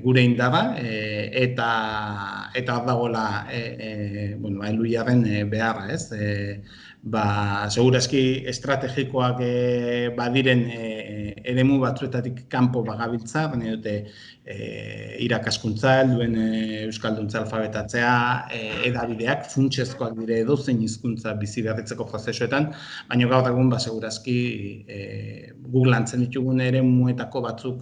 gure indarra eta hor dagoela Elhuyarren beharra, ez? Segurazki estrategikoak badiren eremu batzuetatik kanpo bagabiltza, baina dute irakaskuntza, helduen euskalduntza alfabetatzea, edabideak funtsezkoak dire edozein hizkuntza bizi berritzeko prozesuetan, baina gaur egun segurazki guk lantzen ditugun eremuetako batzuk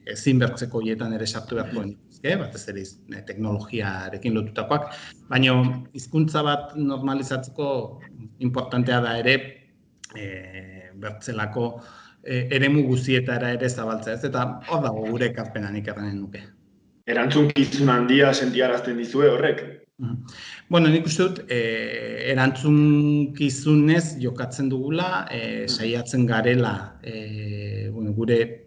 ezin bertzeko hietan ere sartu beharko genituzke, batez ere teknologiarekin lotutakoak, baina hizkuntza bat normalizatzeko importantea da ere bertzelako eremu guztietara ere zabaltzea, ez? Eta hor dago gure ekarpena nik erranen nuke. Erantzukizun handia sentiarazten dizue horrek? Nik uste dut erantzukizunez jokatzen dugula, saiatzen garela gure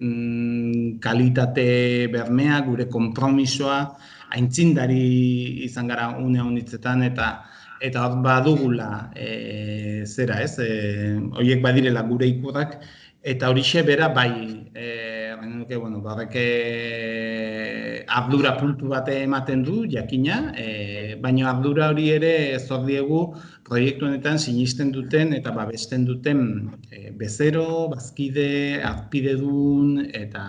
kalitate bermea, gure konpromisoa, aintzindari izan gara une honitzetan eta hor badugula zera, ez? Horiek badirela gure ikurrak, eta horixe bera horrek ardura puntu bate ematen du, jakina, baina ardura hori ere zor diegu proiektu honetan sinisten duten eta babesten duten bezero, bazkide, harpidedun eta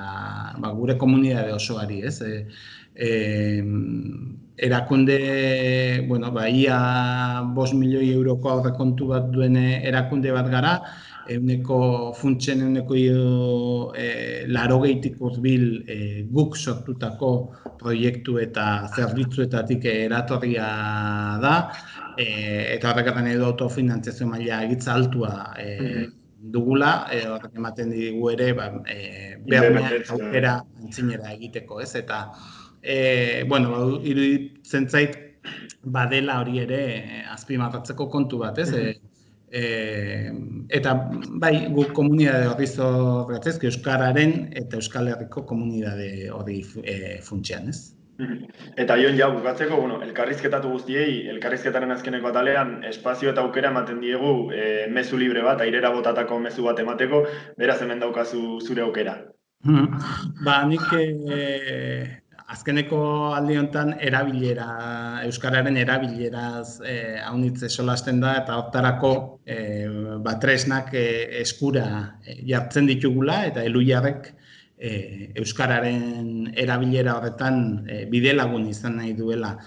gure komunitate osoari, ez? Erakunde, ia 5 milioi euroko aurrekontu bat duen erakunde bat gara, funtsen 80% hurbil guk sortutako proiektu eta zerbitzuetatik eratorria da, eta horregaten edo autofinantziazio maila egitza altua dugula, horrek ematen digu ere bermea aukera antzinera egiteko, ez? Eta iruditzen zait badela hori ere azpimarratzeko kontu bat, ez? Eta guk komunitate hori zorratzezk Euskararen eta Euskal Herriko komunitate hori funtsean, ez? Eta Jon, bukatzeko, elkarrizketatu guztiei, elkarrizketaren azkeneko atalean espazio eta aukera ematen diegu mezu libre bat, airera botatako mezu bat emateko, beraz hemen daukazu zure aukera. Nik azkeneko aldi honetan Euskararen erabileraz haunitze solasten da, eta hortarako tresnak eskura jartzen ditugula, eta Elhuyarrek Euskararen erabilera horretan bidelagun izan nahi duela,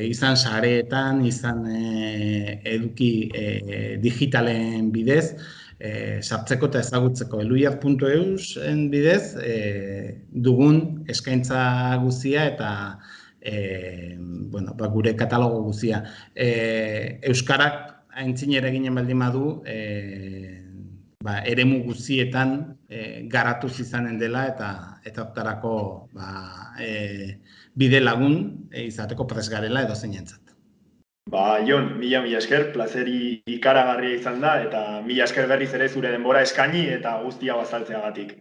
izan sareetan, izan eduki digitalen bidez, sartzeko eta ezagutzeko elhuyar.eus-en bidez dugun eskaintza guztia eta gure katalogo guztia. Euskarak aintzinera ginen baldin badu, eremu guztietan garatuz izanen dela eta hortarako bide lagun izateko prest garela edo zeinentzat. Jon, mila esker, plazeri ikaragarria izan da, eta mila esker berriz ere zure denbora eskaini eta guztia bazaltzeagatik.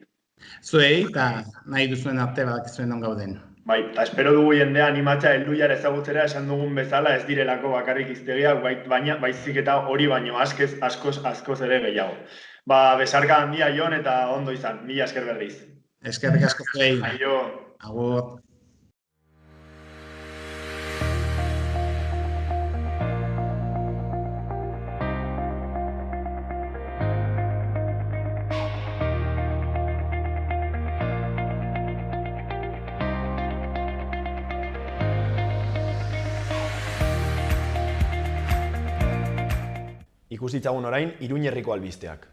Zuei, eta nahi duzuen arte badakizuen on gauden. Eta espero dugu jendea animatzea Elhuyar ezagutzera esan dugun bezala ez direlako bakarrik hiztegiak, baina baizik eta hori baino askoz ere gehiago. Besarka handia Jon eta ondo izan, mila esker berriz. Eskerrik asko zuei. Aio. Agur. Ikusitzagun orain Iruñerriko albisteak.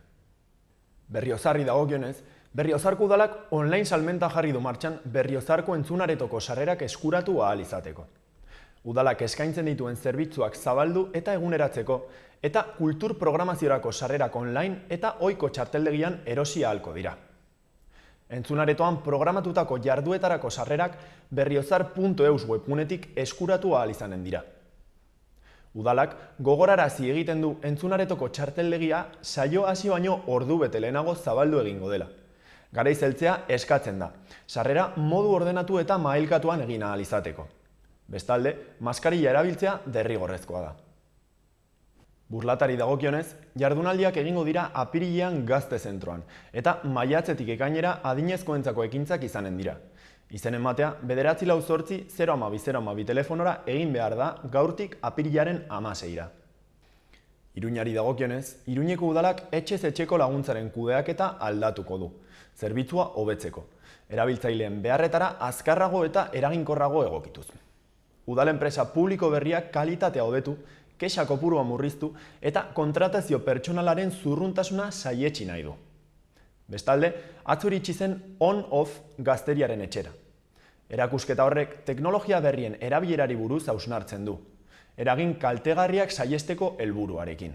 Berriozarri dagokionez, Berriozarko udalak online salmenta jarri du martxan Berriozarko entzunaretoko sarrerak eskuratu ahal izateko. Udalak eskaintzen dituen zerbitzuak zabaldu eta eguneratzeko, eta kultur programaziorako sarrerak online eta ohiko txarteldegian erosi ahalko dira. Entzunaretoan programatutako jarduetarako sarrerak berriozar.eus webgunetik eskuratu ahal izanen dira. Udalak gogorarazi egiten du entzunaretoko txarteldegia saio hasi baino ordu bete lehenago zabaldu egingo dela. Garaiz heltzea eskatzen da, sarrera modu ordenatu eta mahailkatuan egin ahal izateko. Bestalde, maskarilla erabiltzea derrigorrezkoa da. Burlatari dagokionez, jardunaldiak egingo dira apirilean Gazte zentroan, eta maiatzetik ekainera adinezkoentzako ekintzak izanen dira. Izen ematea, 948-012-012 telefonora egin behar da gaurtik apirilaren 16-ra. Iruñari dagokionez, Iruñeko udalak etxez etxeko laguntzaren kudeaketa aldatuko du, zerbitzua hobetzeko, erabiltzaileen beharretara azkarrago eta eraginkorrago egokituz. Udal enpresa publiko berriak kalitatea hobetu, kexa kopurua murriztu eta kontratazio pertsonalaren zurruntasuna saietsi nahi du. Bestalde, atzo iritsi zen on-off gazteriaren etxera. Erakusketa horrek teknologia berrien erabilerari buruz hausnartzen du, eragin kaltegarriak saihesteko helburuarekin.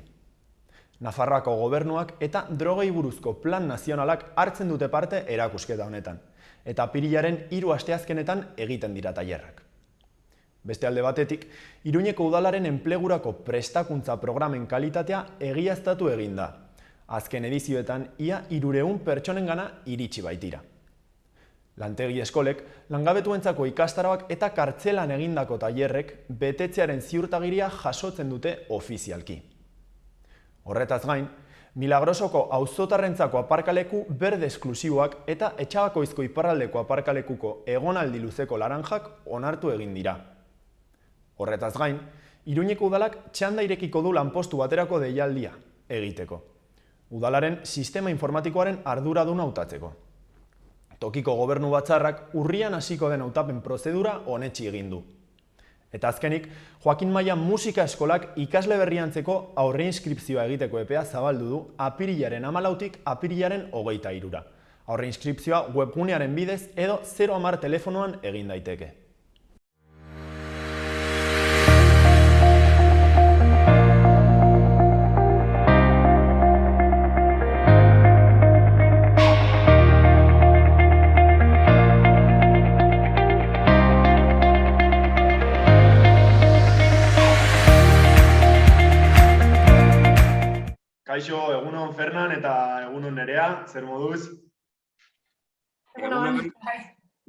Nafarroako gobernuak eta drogei buruzko plan nazionalak hartzen dute parte erakusketa honetan, eta apirilaren 3 asteazkenetan egiten dira tailerrak. Beste alde batetik, Iruñeko udalaren enplegurako prestakuntza programen kalitatea egiaztatu egin da. Azken edizioetan ia 300 pertsonengana iritsi baitira. Lantegi eskolek, langabetuentzako ikastaroak eta kartzelan egindako tailerrek betetzearen ziurtagiria jasotzen dute ofizialki. Horretaz gain, Milagrosoko auzotarrentzako aparkaleku berde esklusiboak eta Etxabakoizko iparraldeko aparkalekuko egonaldi luzeko laranjak onartu egin dira. Horretaz gain, Iruñeko udalak txanda irekiko du lanpostu baterako deialdia egiteko. Udalaren sistema informatikoaren arduraduna hautatzeko. Tokiko gobernu batzarrak urrian hasiko den hautapen prozedura onetsi egin du. Eta azkenik, Joakin Maia musika eskolak ikasle berriantzeko aurre inskripzioa egiteko epea zabaldu du apirilaren 14tik apirilaren 23ra. Aurre inskripzioa webgunearen bidez edo 010 telefonoan egin daiteke. Kaixo, egunon Fernan eta egunon Nerea, zer moduz? Egunon.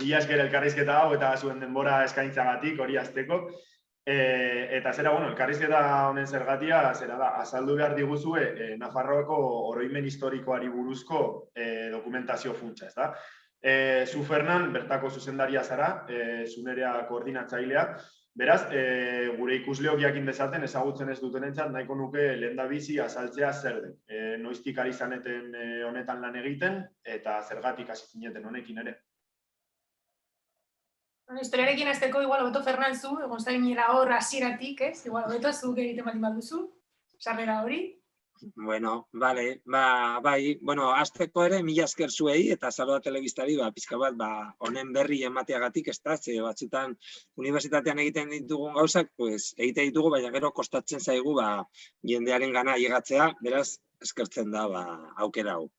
Mila esker elkarrizketa hau eta zuen denbora eskaintzagatik hori hasteko. Eta zera, elkarrizketa honen zergatia, zera da, azaldu behar diguzue Nafarroako oroimen historikoari buruzko dokumentazio funtsa, ez da? Zu Fernan, bertako zuzendaria zara, zu Nerea koordinatzailea. Beraz, gure ikusleok jakin dezaten ezagutzen ez dutenentzat nahiko nuke lehendabizi azaltzea zer den. Noiztik ari zaneten honetan lan egiten eta zergatik hasi zineten honekin ere. Historiarekin hasteko igual hobeto Fernan zu, egon zainera hor hasieratik, ez? Igual hobeto zuk egiten baldin baduzu, sarrera hori. Bueno, vale, bai, hasteko ere mila esker zuei eta Saroa Telebistari pixka bat honen berri emateagatik, ez da, ze batzutan unibertsitatean egiten ditugun gauzak, egite ditugu, baina gero kostatzen zaigu jendearen gana llegatzea, beraz, eskertzen da aukera hau.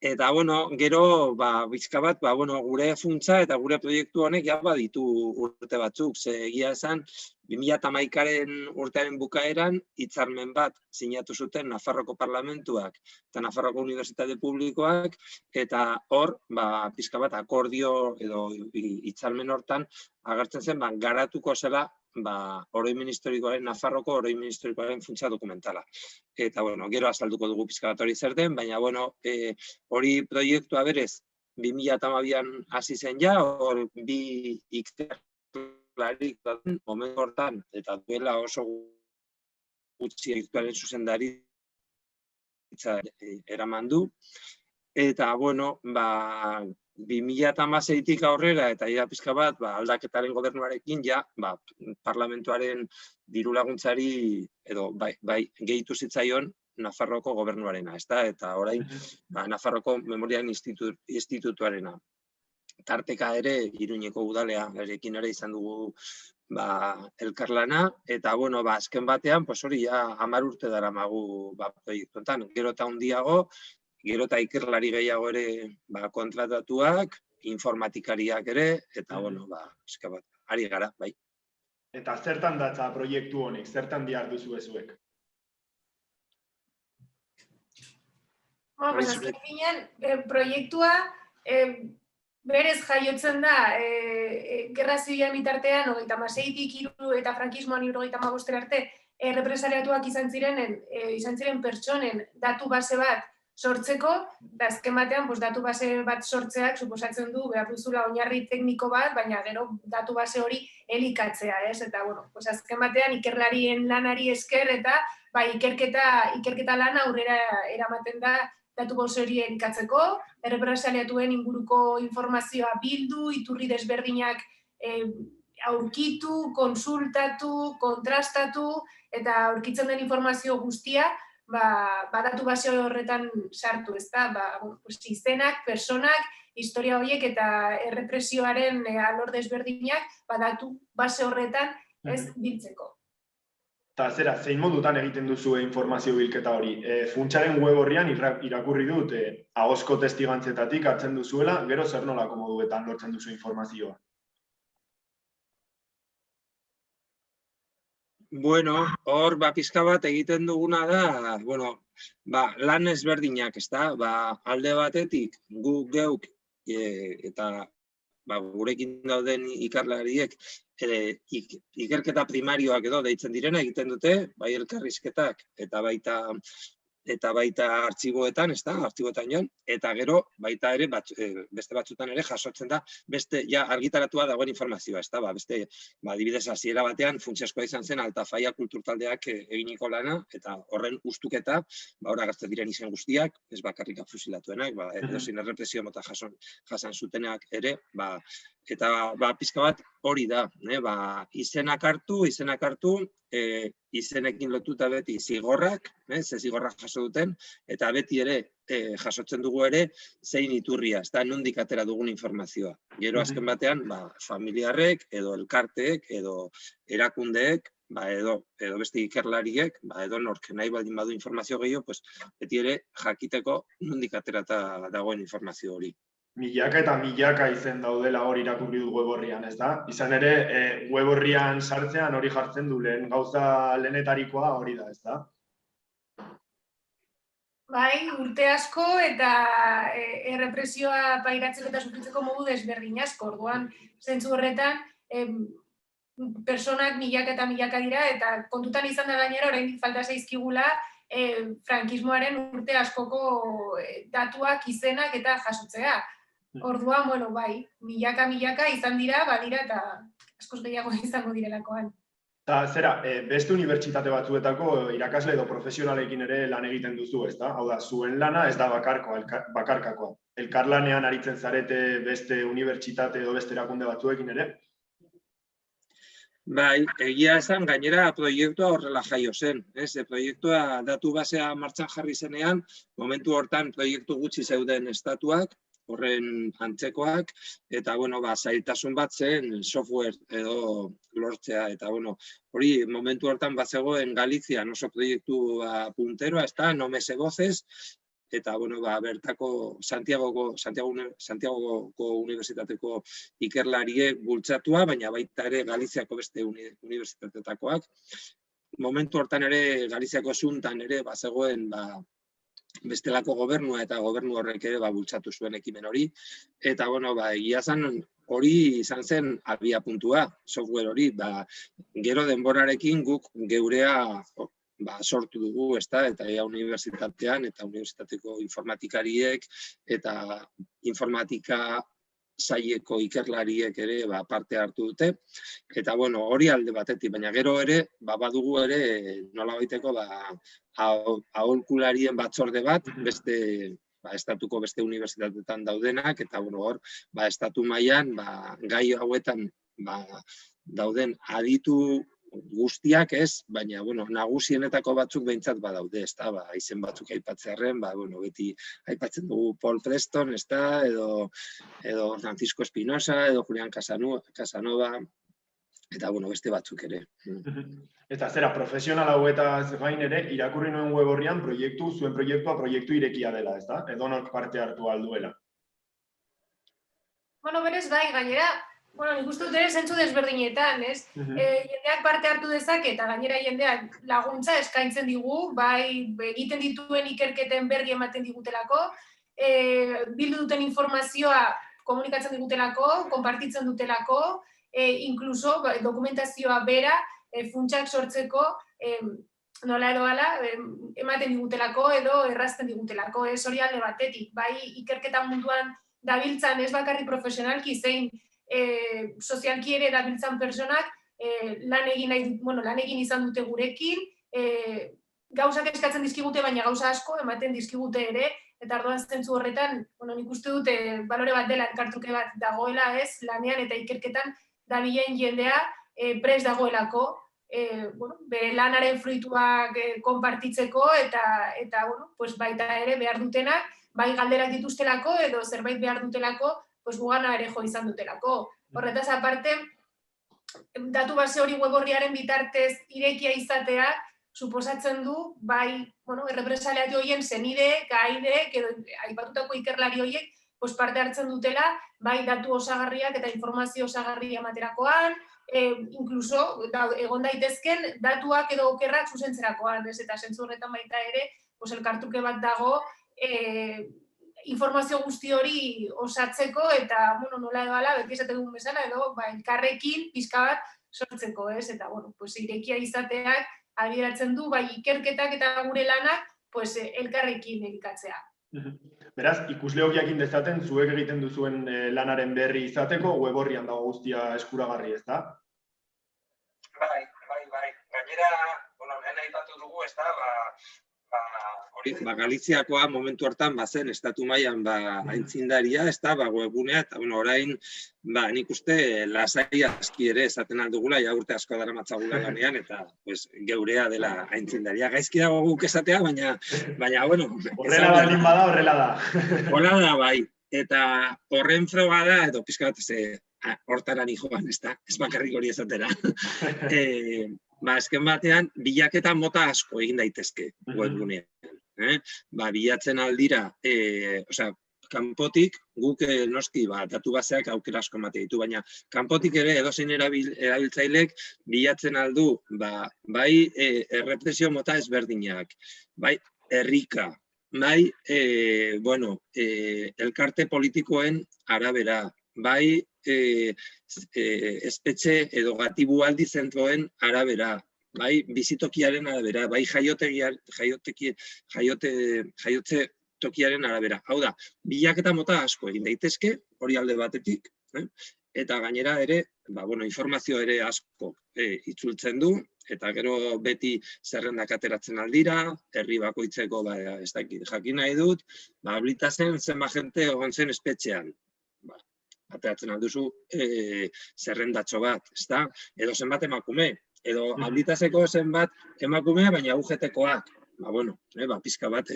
Eta, gero, pixka bat, gure funtsa eta gure proiektu honek ja baditu urte batzuk, ze egia esan, 2011 urtearen bukaeran hitzarmen bat sinatu zuten Nafarroko Parlamentuak eta Nafarroko Unibertsitate Publikoak, eta hor, pixka bat akordio edo hitzarmen hortan agertzen zen, garatuko zela oroimen historikoaren, Nafarroko oroimen historikoaren funtsa dokumentala. Eta, gero azalduko dugu pixka bat hori zer den, baina, hori proiektua berez, 2012an hasi zen ja, hor bi ikerlarik momentu hortan, eta duela oso gutxi proiektuaren zuzendari eraman du. Eta, 2016tik aurrera eta pixka bat aldaketaren gobernuarekin parlamentuaren diru laguntzari edo gehitu zitzaion Nafarroko gobernuarena, eta orain Nafarroko Memoriaren Institutuarena. Tarteka ere Iruñeko udalea erekin ere izan dugu elkarlana, eta azken batean hori 10 urte daramagu proiektuetan, gero eta handiago, gero eta ikerlari gehiago ere kontratatuak, informatikariak ere, eta ari gara, bai. Eta zertan datza proiektu honek, zertan diharduzu zuek? Pues azken finean, proiektua berez jaiotzen da Gerra Zibilean bitartean, 36-tik 3 eta frankismoan 75 arte, errepresaliatuak izan ziren pertsonen datu base bat sortzeko, eta azken batean datu base bat sortzeak suposatzen du behar duzula oinarri tekniko bat, baina gero datu base hori elikatzea, ez? Eta, azken batean ikerlarien lanari esker eta ikerketa lana aurrera eramaten da datu base hori elikatzeko, errepresaliatuen inguruko informazioa bildu, iturri desberdinak aurkitu, konsultatu, kontrastatu, eta aurkitzen den informazio guztia, datu base horretan sartu, ezta? Izenak, personak, historia horiek eta errepresioaren alor desberdinak, datu base horretan ez biltzeko. Eta zera, zein modutan egiten duzu informazio bilketa hori? Funtsaren web horrian irakurri dut, ahozko testigantzetatik hartzen duzuela, gero zer nolako moduetan lortzen duzu informazioa? Bueno, hor, pizka bat egiten duguna da, lan ezberdinak, ezta? Alde batetik, gu geuk eta gurekin dauden ikerlariek ikerketa primarioak edo deitzen direna egiten dute, bai elkarrizketak eta baita artxiboetan, artxiboetan joan, eta gero baita ere, beste batzutan ere jasotzen da, beste argitaratua dagoen informazioa, beste, adibidez, hasiera batean, funtsezkoa izan zen Altafaia kulturtaldeak eginiko lana, eta horren ustuketa, hor agertzen diren izen guztiak, ez bakarrik fusilatuenak, edozein errepresio mota jasan zutenak ere, eta pizka bat hori da, izenak hartu, izenekin lotuta beti zigorrak, ze zigorrak jaso duten, eta beti ere jasotzen dugu ere zein iturria, ez da nondik atera dugun informazioa. Gero azken batean, familiarrek, edo elkarteek, edo erakundeek, edo beste ikerlariek, edo nork nahi baldin badu informazio gehiago, beti ere jakiteko nondik aterata dagoen informazio hori. Milaka eta milaka izen daudela hori irakurri du web horrian, ez da? Izan ere, web horrian sartzean hori jartzen du lehen, gauza lehenetarikoa hori da, ez da? Bai, urte asko eta errepresioa pairatzeko eta sufritzeko modu desberdin asko. Orduan, zentzu horretan, personak milaka eta milaka dira, eta kontutan izan da gainera, oraindik falta zaizkigula, frankismoaren urte askoko datuak, izenak eta jasotzea. Orduan, milaka izan dira, badira eta askoz gehiago izango direlakoan. Eta zera, beste unibertsitate batzuetako irakasle edo profesionalekin ere lan egiten duzu, ez da? Hau da, zuen lana ez da bakarkakoa. Elkarlanean aritzen zarete beste unibertsitate edo beste erakunde batzuekin ere? Bai, egia esan, gainera proiektua horrela jaio zen. Proiektua datu basea martxan jarri zenean, momentu hortan proiektu gutxi zeuden estatuak, horren antzekoak, eta, zailtasun bat zen software edo lortzea, eta, hori momentu hortan bat zegoen Galizian oso proiektu punteroa, ez da, Nomese Voces, eta, bertako Santiagoko Unibertsitateko ikerlariek bultzatua, baina baita ere Galiziako beste unibertsitatetakoak. Momentu hortan ere, Galiziako zuntan ere, zegoen, bestelako gobernua eta gobernu horrek ere bultzatu zuen ekimen hori. Eta, egia zen hori izan zen abia puntua, software hori, gero denborarekin guk geurea sortu dugu, eta unibertsitatean, eta unibertsitateko informatikariek, eta informatika saileko ikerlariek ere parte hartu dute. Eta, hori alde batetik, baina gero ere, badugu ere nola baiteko aholkularien batzorde bat, beste estatuko beste unibertsitateetan daudenak, eta hor, estatu mailan gai hauetan dauden aditu guztiak ez, baina nagusienetako batzuk behintzat badaude, ez da, izen batzuk aipatzearren, beti aipatzen dugu Paul Preston, ez da, edo Francisco Espinosa, edo Julian Casanova, eta beste batzuk ere. Eta zera, profesional hauetaz gain ere, irakurri nuen web horrian zuen proiektu irekia dela, ez da? Edonork parte hartu alduela. Berez bai, gainera, Bueno, nik uste dut ere zentzu desberdinetan, ez? Jendeak parte hartu dezake eta gainera jendeak laguntza eskaintzen digu, bai egiten dituen ikerketen berri ematen digutelako, bildu duten informazioa komunikatzen digutelako, konpartitzen dutelako, inkluso dokumentazioa bera funtsak sortzeko nola edo ala, ematen digutelako edo errazten digutelako, ez hori alde batetik, bai ikerketa munduan dabiltzan ez bakarri profesionalki zein sozialki ere dabiltzan personak lan egin izan dute gurekin, gauzak eskatzen dizkigute, baina gauza asko ematen dizkigute ere, eta arduan zentzu horretan, nik uste dute balore bat dela, elkartruke bat dagoela ez, lanean eta ikerketan dabilen jendea prest dagoelako, bere lanaren fruituak konpartitzeko eta baita ere behar dutenak, bai galderak dituztelako edo zerbait behar dutelako, gugana ere jo izan dutelako. Horretaz aparte, datu base hori web orriaren bitartez irekia izatea, suposatzen du, bai, errepresaliatu horien zenide, gaide, edo aipatutako ikerlari horiek, parte hartzen dutela, bai datu osagarriak eta informazio osagarria ematerakoan, inkluso egon daitezken datuak edo okerrak zuzentzerakoan, eta zentzu horretan baita ere, elkartuke bat dago, informazio guzti hori osatzeko eta, nola edo ala, beti esaten dugun bezala, edo elkarrekin pixka bat sortzeko, ez? Eta, irekia izateak adierazten du, bai ikerketak eta gure lanak, elkarrekin elikatzea. Beraz, ikusleok jakin dezaten, zuek egiten duzuen lanaren berri izateko, web orrian dago guztia eskuragarri, ez da? Bai. Gainera, lehen aipatu dugu, ez da, Galiziakoa momentu hartan bazen estatu mailan aitzindaria, ez da, webgunea, eta orain nik uste lasai aski ere esaten aldugula, ja urte asko dara matzagula lanean, eta geurea dela aitzindaria. Gaizki dago guk esatea, baina, horrela baldin bada, horrela da. Horrela da, bai. Eta horren froga da, edo pixka bat, hortara nijoan, ez da, ez bakarrik hori esatera. Azken batean, bilaketa mota asko egin daitezke webgunean. Bilatzen aldira, kanpotik, guk noski datu baseak aukera asko emate ditu, baina kanpotik ere edozein erabiltzailek bilatzen aldu, bai errepresio mota ezberdinak, bai herrika, bai elkarte politikoen arabera, bai espetxe edo gatibualdi zentroen arabera, bai bizitokiaren arabera, bai jaiotze tokiaren arabera. Hau da, bilaketa mota asko egin daitezke, hori alde batetik, eta gainera ere, informazio ere asko itzultzen du, eta gero beti zerrendak ateratzen aldira, herri bakoitzeko, ez dakit, jakin nahi dut, blitazen zenba jente egon zen espetxean. Ateratzen alduzu zerrendatxo bat, ezta? Edo zenbat emakume, edo ablitazeko zenbat emakume, baina UGT-koak. Pizka bat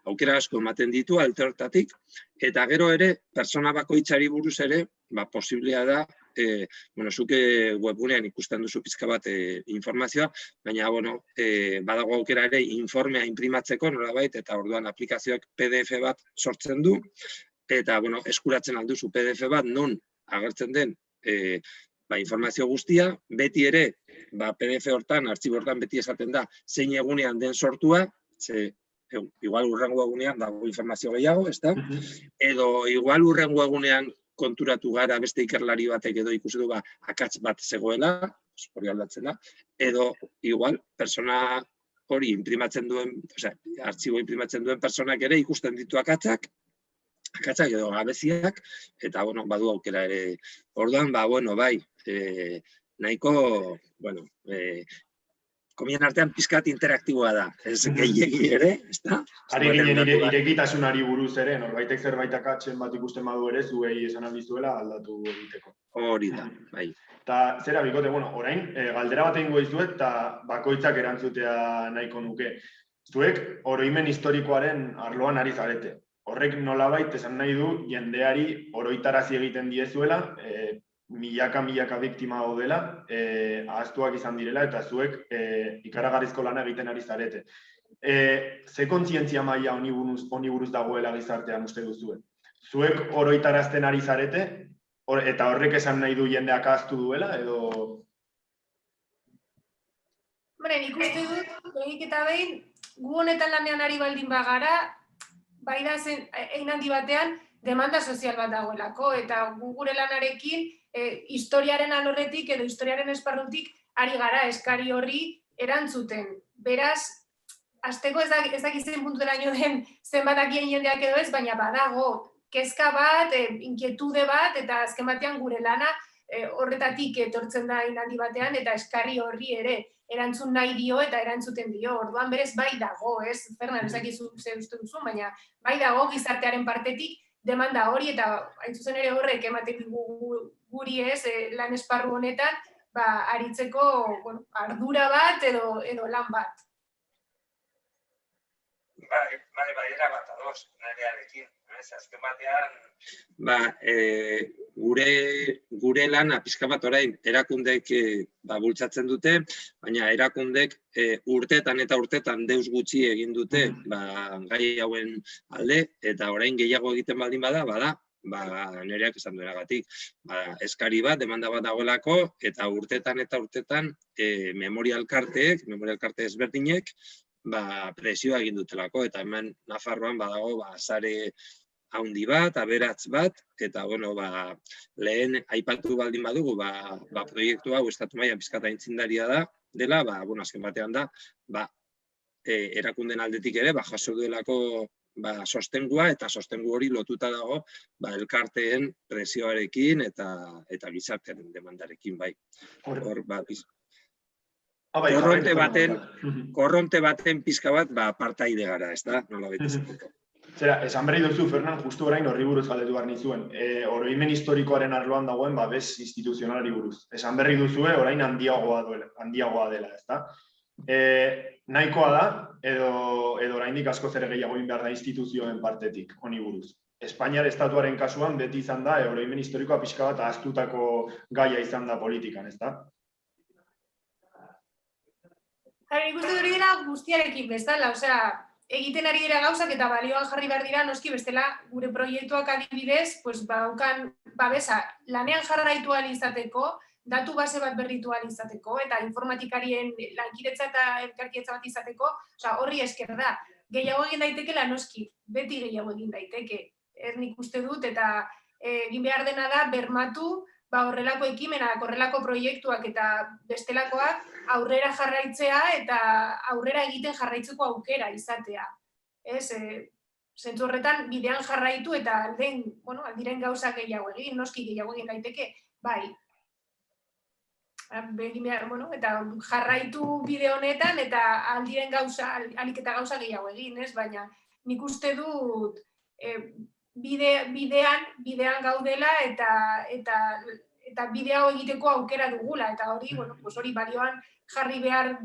aukera asko ematen ditu alde hortatik, eta gero ere, persona bakoitzari buruz ere, posiblea da, zuke webgunean ikusten duzu pizka bat informazioa, baina, badago aukera ere informea imprimatzeko, nolabait, eta orduan aplikazioak PDF bat sortzen du, eta eskuratzen alduzu PDF bat non agertzen den informazio guztia, beti ere PDF hortan, artxibo hortan beti esaten da zein egunean den sortua, igual hurrengo egunean dago informazio gehiago, ez da? Edo igual hurrengo egunean konturatu gara beste ikerlari batek edo ikusi du akats bat zegoela, hori aldatzen da, edo igual persona hori imprimatzen duen, artxibo imprimatzen duen personak ere ikusten ditu akatsak edo gabeziak, eta badu aukera ere. Orduan, bai, nahiko, komien artean pizkat interaktiboa da, ez gehiegi ere, ez da? Ari ginen irekitasunari buruz ere, norbaitek zerbait akatzen bat ikusten badu ere, zuei esan aldizuela aldatu egiteko. Hori da, bai. Eta zera, bikote, orain, galdera bat egingo dizuet, eta bakoitzak erantzutea nahiko nuke. Zuek, oroimen historikoaren arloan ari zarete. Horrek nolabait esan nahi du jendeari oroitarazi egiten diezuela, milaka biktima daudela, ahaztuak izan direla, eta zuek ikaragarrizko lana egiten ari zarete. Ze kontzientzia maila honi buruz dagoela gizartean uste duzue? Zuek oroitarazten ari zarete, Eta horrek esan nahi du jendeak ahaztu duela, edo... Nik uste dut, behin eta behin, gu honetan lanean ari baldin bagara, bai da zen, egin handi batean, demanda sozial bat dagoelako, eta gu gure lanarekin historiaren alorretik edo historiaren esparrutik ari gara eskari horri erantzuten. Beraz, hasteko ez dakizen punturaino den zenbatakien jendeak edo ez, baina badago, kezka bat, inkietude bat, eta azken batean gure lana horretatik etortzen da handi batean, eta eskari horri ere erantzun nahi dio eta erantzuten dio. Orduan berez bai dago, ez? Fernan, ez dakizu ze uste duzu, baina bai dago gizartearen partetik demanda hori, eta hain zuzen ere horrek ematen digu guri ez, lan esparru honetan, aritzeko ardura bat edo lan bat. Bai, erabat ados, nirearekin. Azken batean, gure lana pixka bat orain erakundek bultzatzen dute, baina erakundek urtetan eta urtetan deus gutxi egin dute gai hauen alde, eta orain gehiago egiten baldin bada, nireak esan duenagatik. Eskari bat, demanda bat dagoelako, eta urtetan memoria elkarte ezberdinek, presioa egin dutelako, eta hemen Nafarroan badago sare haundi bat, aberats bat, eta lehen aipatu baldin badugu, proiektu hau estatu mailan pixkat aitzindaria dela, azken batean da, erakunden aldetik ere, jaso duelako sostengua, eta sostengu hori lotuta dago elkarteen presioarekin eta gizartearen demandarekin, bai. Korronte baten pixka bat partaide gara, ez da? Nola betizeko. Zera, esan berri duzu, Fernan, justu orain horri buruz galdetu behar nizuen. Oroimen historikoaren arloan dagoen bez instituzionalari buruz. Esan berri duzue orain handiagoa dela, ez da? Nahikoa da, edo oraindik asko zer gehiago egin behar da instituzioen partetik, honi buruz. Espainiar estatuaren kasuan beti izan da, oroimen historikoa pixka bat ahaztutako gaia izan da politikan, ez da? Nik uste hori dela guztiarekin bezala, egiten ari dira gauzak eta balioan jarri behar dira, noski bestela gure proiektuak adibidez, baukan babesa lanean jarraitu ahal izateko, datu base bat berritu ahal izateko, eta informatikarien lankidetza eta elkarkidetza bat izateko, horri esker da. Gehiago egin daitekeela noski, beti gehiago egin daiteke. Nik uste dut, eta egin behar dena da bermatu, horrelako ekimenak, horrelako proiektuak eta bestelakoak aurrera jarraitzea eta aurrera egiten jarraitzeko aukera izatea. Zentzu horretan bidean jarraitu eta aldiren gauza gehiago egin, noski gehiago egin daiteke, bai. Eta jarraitu bide honetan eta aldiren gauza, alik eta gauza gehiago egin, baina nik uste dut bidean gaudela eta bide hau egiteko aukera dugula, eta hori balioan jarri behar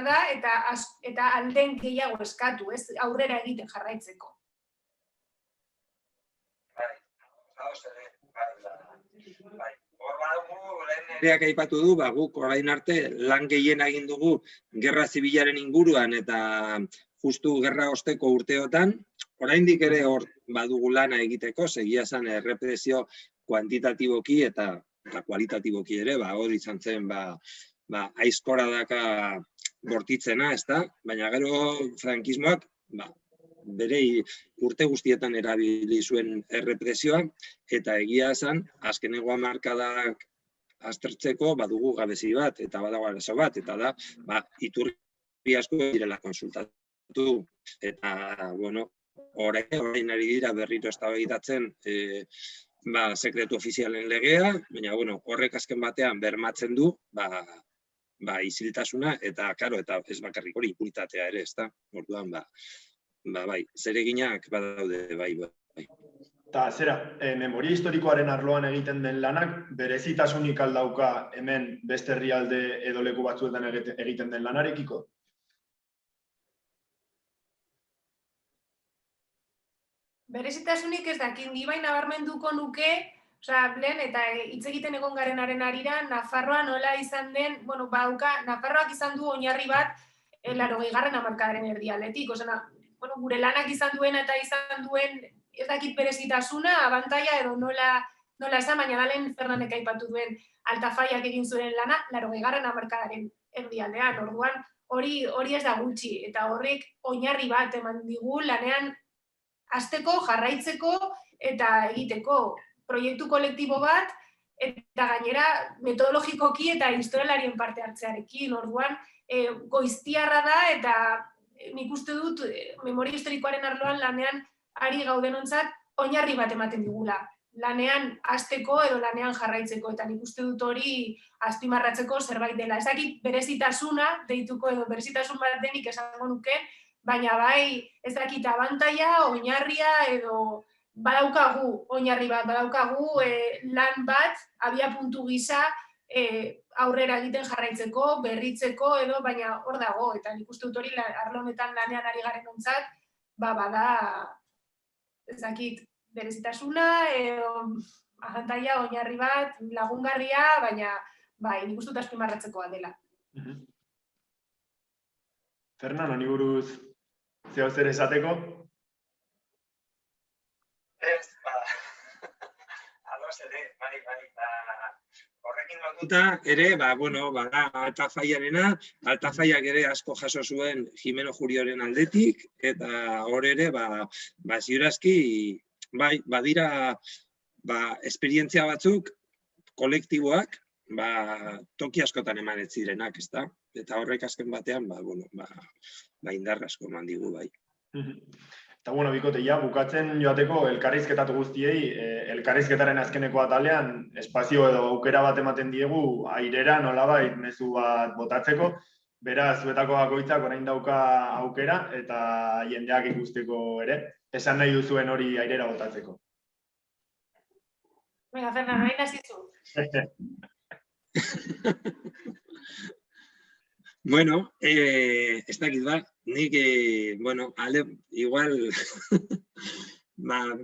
da eta alden gehiago eskatu, aurrera egiten jarraitzeko. Nereak aipatu du, guk orain arte lan gehien egin dugu gerra zibilaren inguruan eta justu gerra osteko urteotan, oraindik ere hor badugu lana egiteko, segia zen errepresio kuantitatiboki eta kualitatiboki ere, hori izan zen aizkoradaka bortitzena, ez da? Baina gero frankismoak bere urte guztietan erabili zuen errepresioa, eta egia esan, azkeneko hamarkadak aztertzeko badugu gabezi bat, eta badago arazo bat, eta da, iturri asko direla konsultatu, eta, orain ari dira berriro eztabaidatzen sekretu ofizialen legea, baina horrek azken batean bermatzen du isiltasuna eta ez bakarrik hori impunitatea ere, ez da? Orduan, zereginak badaude, bai. Eta, memoria historikoaren arloan egiten den lanak, berezitasunik aldauka hemen beste herrialde edo leku batzuetan egiten den lanarekiko? Berezitasunik ez dakit, ni bai nabarmenduko nuke, lehen eta hitz egiten egon garenaren arira, Nafarroa nola izan den, Nafarroak izan du oinarri bat 80. hamarkadaren erdialdetik, gure lanak izan duen eta izan duen ez dakit berezitasuna, abantaila edo nola esan, baina dalen Fernanek aipatu duen Altafaiak egin zuen lana, 80. hamarkadaren erdialdean, orduan hori ez da gutxi, eta horrek oinarri bat eman digu lanean hasteko, jarraitzeko eta egiteko proiektu kolektibo bat, eta gainera metodologikoki eta historialarien parte hartzearekin, orduan goiztiarra da, eta nik uste dut memoria historikoaren arloan lanean ari gaudenontzat oinarri bat ematen digula. Lanean hasteko edo lanean jarraitzeko, eta nik uste dut hori azpimarratzeko zerbait dela. Ez dakit berezitasuna deituko edo berezitasun bat denik esango nuke, baina bai ez dakit abantaila, oinarria edo badaukagu oinarri bat, badaukagu lan bat, abia puntu gisa aurrera egiten jarraitzeko, berritzeko edo, baina hor dago, eta nik uste dut hori arlo honetan lanean ari garen ontzat, bada, ez dakit, berezitasuna, abantaila, oinarri bat, lagungarria, baina bai, nik uste dut azpimarratzekoa dela. Fernan, honi buruz zeo zer esateko? Ez, ados ere, bai, horrekin lotuta ere, Altafaiarena, Altafaiak ere asko jaso zuen Jimeno Jurioren aldetik, eta hor ere, ziurazki, bai, badira, esperientzia batzuk, kolektiboak, toki askotan eman ez zirenak, ezta? Eta horrek azken batean, indar asko eman digu, bai. Eta, bikote, bukatzen joateko elkarrizketatu guztiei, elkarrizketaren azkeneko atalean, espazio edo aukera bat ematen diegu, airera nolabait mezu bat botatzeko, beraz, zuetako bakoitzak orain dauka aukera, eta jendeak ikusteko ere, esan nahi duzuen hori airera botatzeko. Venga, Fernan, nahi nazizu. Bueno, ez dakit bat, nik, igual,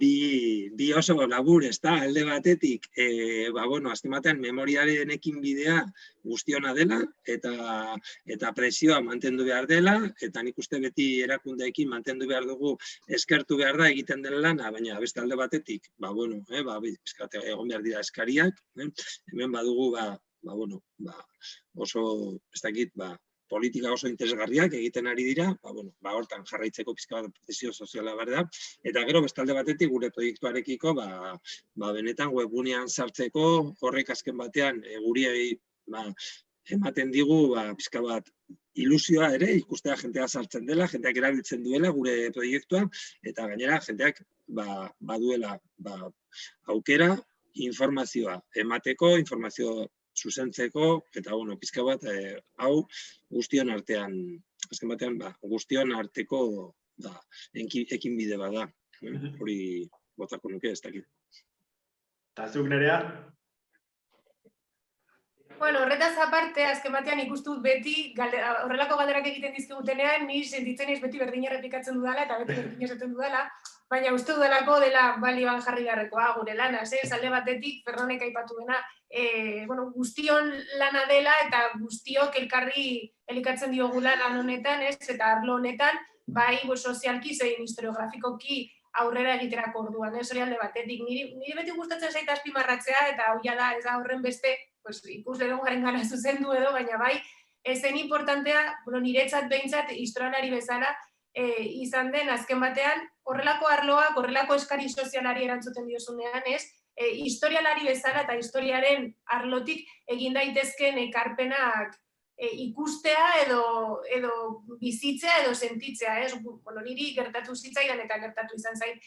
bi oso labur, ez da, alde batetik, azken batean, memoriaren ekin bidea guztiona dela, eta presioa mantendu behar dela, eta nik uste beti erakundeekin mantendu behar dugu, eskertu behar da egiten den lana, baina beste alde batetik, egon behar dira eskariak, hemen badugu, oso, ez dakit, politika oso interesgarriak egiten ari dira, hortan jarraitzeko pixka bat protesio soziala behar da, eta gero bestalde batetik gure proiektuarekiko, benetan webgunean sartzeko, horrek azken batean guriei ematen digu pixka bat ilusioa ere, ikustea jentea sartzen dela, jenteak erabiltzen duela gure proiektua, eta gainera jenteak baduela aukera informazioa emateko, informazio zuzentzeko, eta pixka bat, hau guztion artean, azken batean, guztion arteko ekin bide bada. Hori botako nuke ez dakit. Eta zuk Nerea? Horretaz aparte, azken batean ikustut beti, horrelako galderak egiten dizkigutenean, ni sentitzen ez beti berdina errepikatzen dudala, eta beti berdina esaten dudala, baina uste dudalako dela balioan jarri beharrekoa gure lana, alde batetik, Fernanek aipatu dena, guztion lana dela eta guztiok elikatzen diogula lan honetan, eta arlo honetan, bai sozialki zein historiografikoki aurrera egiterako orduan, hori alde batetik. Niri beti gustatzen zait azpimarratzea, eta hau da ez da horren beste, ikusle garen gana zuzendu edo, baina bai, zen importantea, niretzat behintzat, historialari bezala, izan den azken batean, horrelako arloak, horrelako eskari sozialari erantzuten diozunean, historialari bezala eta historiaren arlotik egin daitezken ekarpenak ikustea edo bizitzea edo sentitzea. Niri gertatu zitzaidan eta gertatu izan zait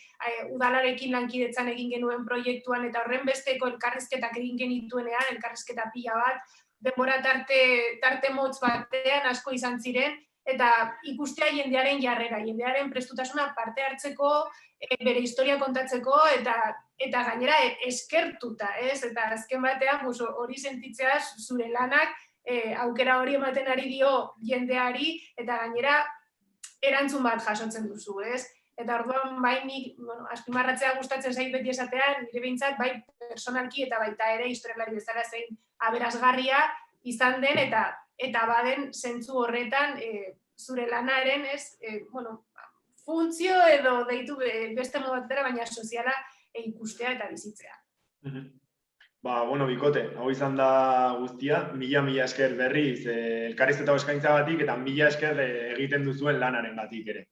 udalarekin lankidetzan egin genuen proiektuan eta horren besteko elkarrizketak egin genituenean, elkarrizketa pila bat, denbora tarte motz batean asko izan ziren, eta ikustea jendearen jarrera, jendearen prestutasuna parte hartzeko, bere historia kontatzeko, eta gainera eskertuta, eta azken batean hori sentitzea zure lanak aukera hori ematen ari dio jendeari, eta gainera erantzun bat jasotzen duzu, Eta orduan, bai nik azpimarratzea gustatzen zait beti esatean, nire behintzat, bai personalki eta baita ere historialari bezala zein aberasgarria izan den, eta baden zentzu horretan zure lanaren funtzio edo deitu beste modu batera, baina soziala ikustea eta bizitzea. Bueno, bikote, hau izan da guztia, mila esker berriz elkarrizketa eskaintzagatik eta mila esker egiten duzuen lanaren gatik ere.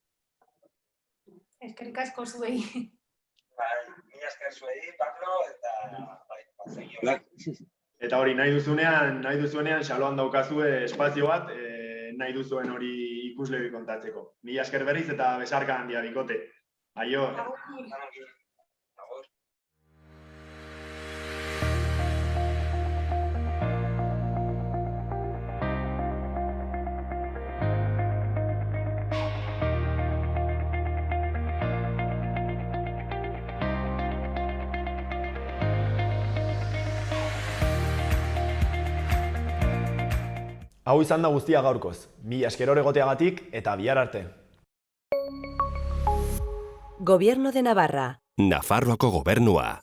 Eskerrik asko zuei. Mila esker zuei, Pablo, eta zegiola. Eta hori, nahi duzuenean xaloan daukazue espazio bat, nahi duzuen hori ikuslebi kontatzeko. Mila esker berriz eta besarka handia, bikote. Aio. Hau izan da guztia gaurkoz. Mila esker hor egoteagatik eta bihar arte. Gobierno de Navarra. Nafarroako gobernua.